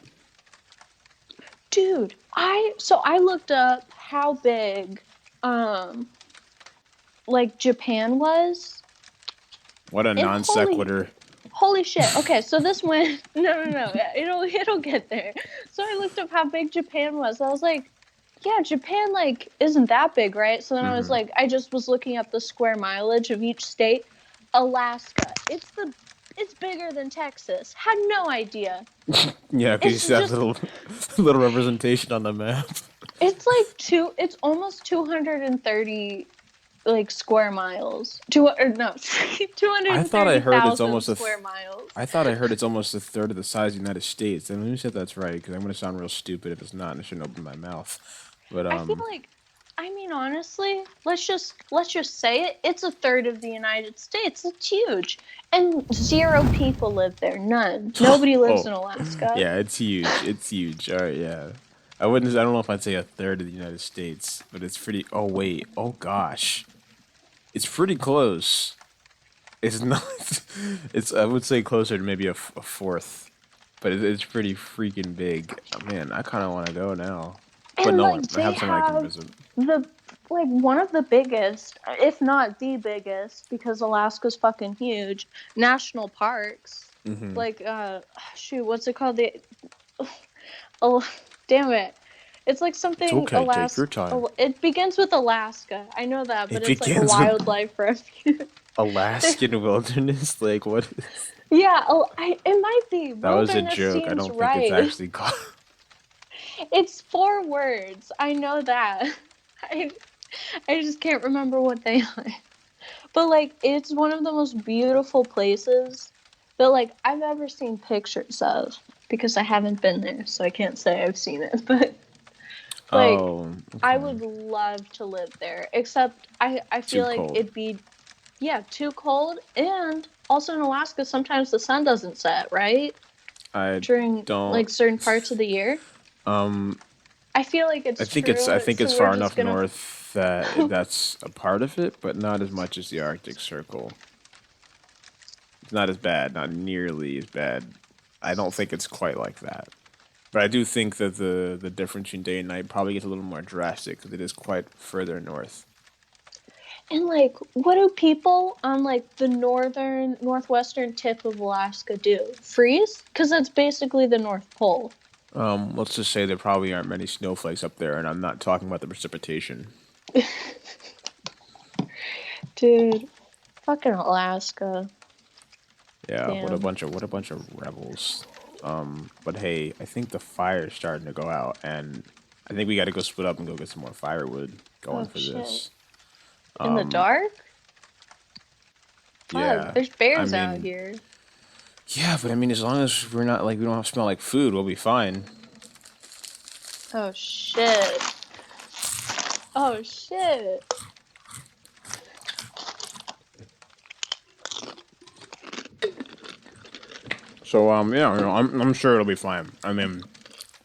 dude, I looked up how big like Japan was.
What a
And
non sequitur.
holy shit. Okay, so this went no. It'll get there. So I looked up how big Japan was. I was like, yeah, Japan like isn't that big, right? So then I was like, I just was looking up the square mileage of each state. Alaska. It's bigger than Texas. Had no idea.
Yeah, because you
It's
see that
just
little representation on the map.
it's almost 230 like square miles. Two or no,
I thought I heard it's
230,000
almost
square miles.
I thought I heard it's almost a third of the size of the United States. And let me see if that's right, because I'm going to sound real stupid if it's not, and I shouldn't open my mouth. But
I feel like, I mean, honestly, let's just say it. It's a third of the United States. It's huge, and 0 people live there. None. Nobody lives
oh,
in Alaska.
yeah, it's huge. It's huge. All right, yeah. I wouldn't. I don't know if I'd say a third of the United States, but it's pretty. Oh wait. Oh gosh, it's pretty close. It's not. It's. I would say closer to maybe a fourth, but it's pretty freaking big. Oh, man, I kind of want to go now. But
And
no,
like
I
they
have someone I can
have
visit.
the like one of the biggest, if not the biggest, because Alaska's fucking huge, national parks.
Hmm.
Like shoot, what's it called? Oh, damn it. It's like
It's
something
okay. Take your time.
It begins with Alaska. I know that, but
It
it's like a
begins with
wildlife refuge.
Alaskan wilderness. Like what?
Yeah, it might be.
That was a
Wilderness
joke. I
seems
don't think it's
right.
actually called.
It's 4 words. I know that. I I just can't remember what they are. But like it's one of the most beautiful places that like I've ever seen pictures of, because I haven't been there, so I can't say I've seen it, but like
Oh,
I
okay.
would love to live there. Except I
Too
feel like
cold.
it'd be, yeah, too cold, and also in Alaska sometimes the sun doesn't set, right?
I
During
don't.
like certain parts of the year.
Um,
I feel like it's
I
true,
think
so
it's
we're
far
just
enough
gonna
north that that's a part of it, but not as much as the Arctic Circle. It's not as bad, not nearly as bad. I don't think it's quite like that. But I do think that the difference in day and night probably gets a little more drastic because it is quite further north.
And like, what do people on like the northwestern tip of Alaska do? Freeze? Because that's basically the North Pole.
Let's just say there probably aren't many snowflakes up there, and I'm not talking about the precipitation.
Dude, fucking Alaska.
Yeah,
Damn.
what a bunch of rebels. But hey, I think the fire's starting to go out, and I think we got to go split up and go get some more firewood going
Oh
for
shit!
this.
In the dark? Fuck,
Yeah,
there's
I
bears out
mean,
here.
yeah, but I mean, as long as we're not like we don't have to smell like food, we'll be fine.
Oh shit! Oh shit!
So yeah, I'm sure it'll be fine. I mean,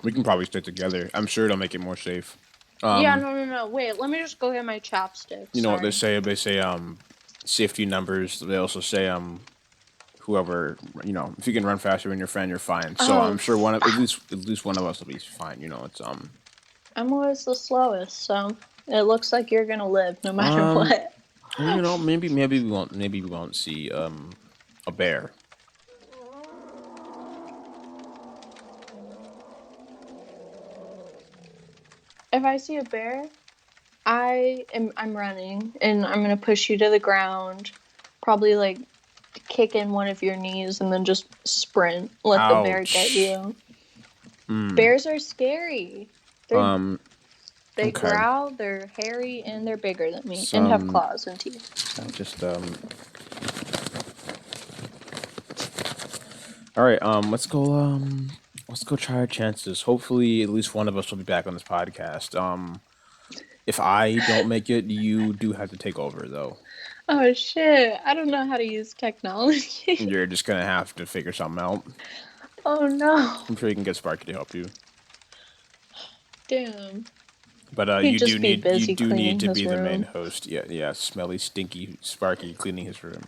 we can probably stick together. I'm sure it'll make it more safe.
Yeah, no. Wait, let me just go get my chopsticks.
You know what they
Sorry.
say? They say safety numbers. They also say whoever, if you can run faster than your friend, you're fine. So
Oh,
I'm sure one of at least one of us will be fine. It's
I'm always the slowest, so it looks like you're gonna live no matter
um
what.
maybe we won't see a bear.
If I see a bear, I'm running and I'm gonna push you to the ground. Probably like kick in one of your knees and then just sprint. Let the bear get
Ouch.
you. Bears are scary. They
Okay.
growl, they're hairy, and they're bigger than me and have
Some
claws and teeth.
just All right. Let's go try our chances. Hopefully, at least one of us will be back on this podcast. If I don't make it, you do have to take over, though.
Oh shit, I don't know how to use technology.
You're just gonna have to figure something out.
Oh no.
I'm sure you can get Sparky to help you.
Damn.
But
He'd
you do
just be
need
busy cleaning
to
his
be the main
room.
host. Yeah, yeah. Smelly, stinky Sparky cleaning his room.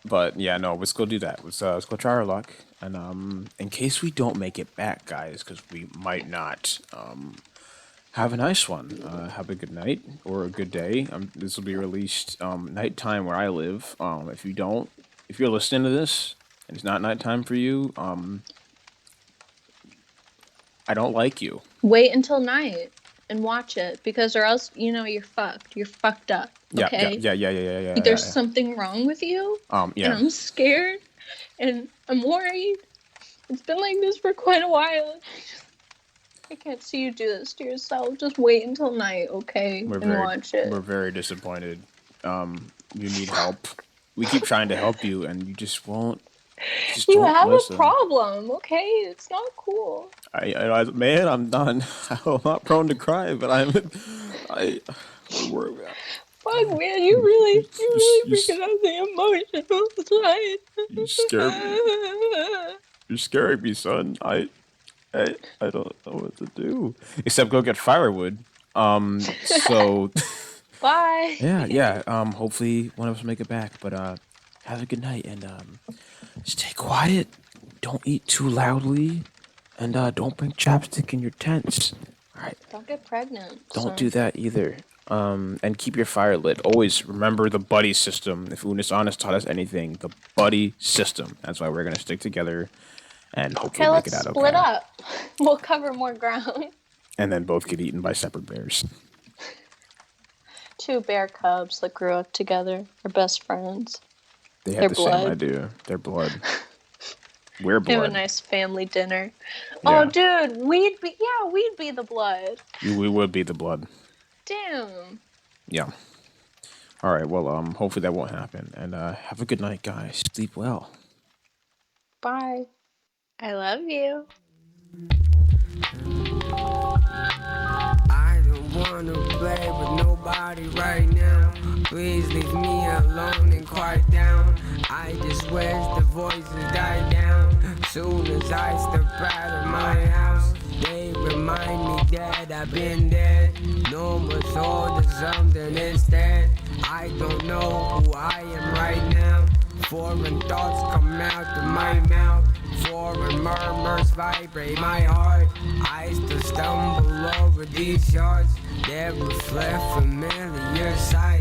But yeah, no. Let's go do that. Let's go try our luck. And in case we don't make it back, guys, because we might not. Have a nice one. Have a good night or a good day. This will be released nighttime where I live. If you're listening to this and it's not nighttime for you, I don't like you.
Wait until night and watch it, because or else you're fucked. You're fucked up.
Yeah, yeah,
Okay?
yeah, yeah, yeah, yeah, yeah.
There's
Yeah.
something wrong with you, and
Yeah.
I'm scared, and I'm worried. It's been like this for quite a while. I can't see you do this to yourself. Just wait until night, okay, and watch it.
We're very disappointed. You need help. We keep trying to help you, and you just won't. Just
You
don't
have
listen.
a problem, okay? It's not cool.
Man, I'm done. I'm not prone to cry, but I.
Fuck, man, you really freaking out the emotional side.
You scare me. You're scaring me, son. I don't know what to do. Except go get firewood. So
Bye.
yeah. Hopefully one of us will make it back. But have a good night and stay quiet. Don't eat too loudly, and don't bring chapstick in your tents. All right.
Don't get pregnant.
Don't do that either. And keep your fire lit. Always remember the buddy system. If Unis Honest taught us anything, the buddy system. That's why we're gonna stick together and hopefully
Okay,
make
let's
it out
split
okay.
up. We'll cover more ground.
And then both get eaten by separate bears.
Two bear cubs that grew up together are best friends.
They have
Their
the
blood.
same idea. Their blood. We're
They have a
blood.
nice family dinner.
Yeah.
Oh, dude, we'd be the blood.
We would be the blood.
Damn.
Yeah. All right. Well, hopefully that won't happen. And have a good night, guys. Sleep well.
Bye. I love you.
I don't wanna play with nobody right now. Please leave me alone and quiet down. I just wish the voices died down. Soon as I step out of my house, they remind me that I've been dead. No more soul to something instead. I don't know who I am right now. Foreign thoughts come out of my mouth. Foreign murmurs vibrate my heart. I still stumble over these shards that reflect familiar sight.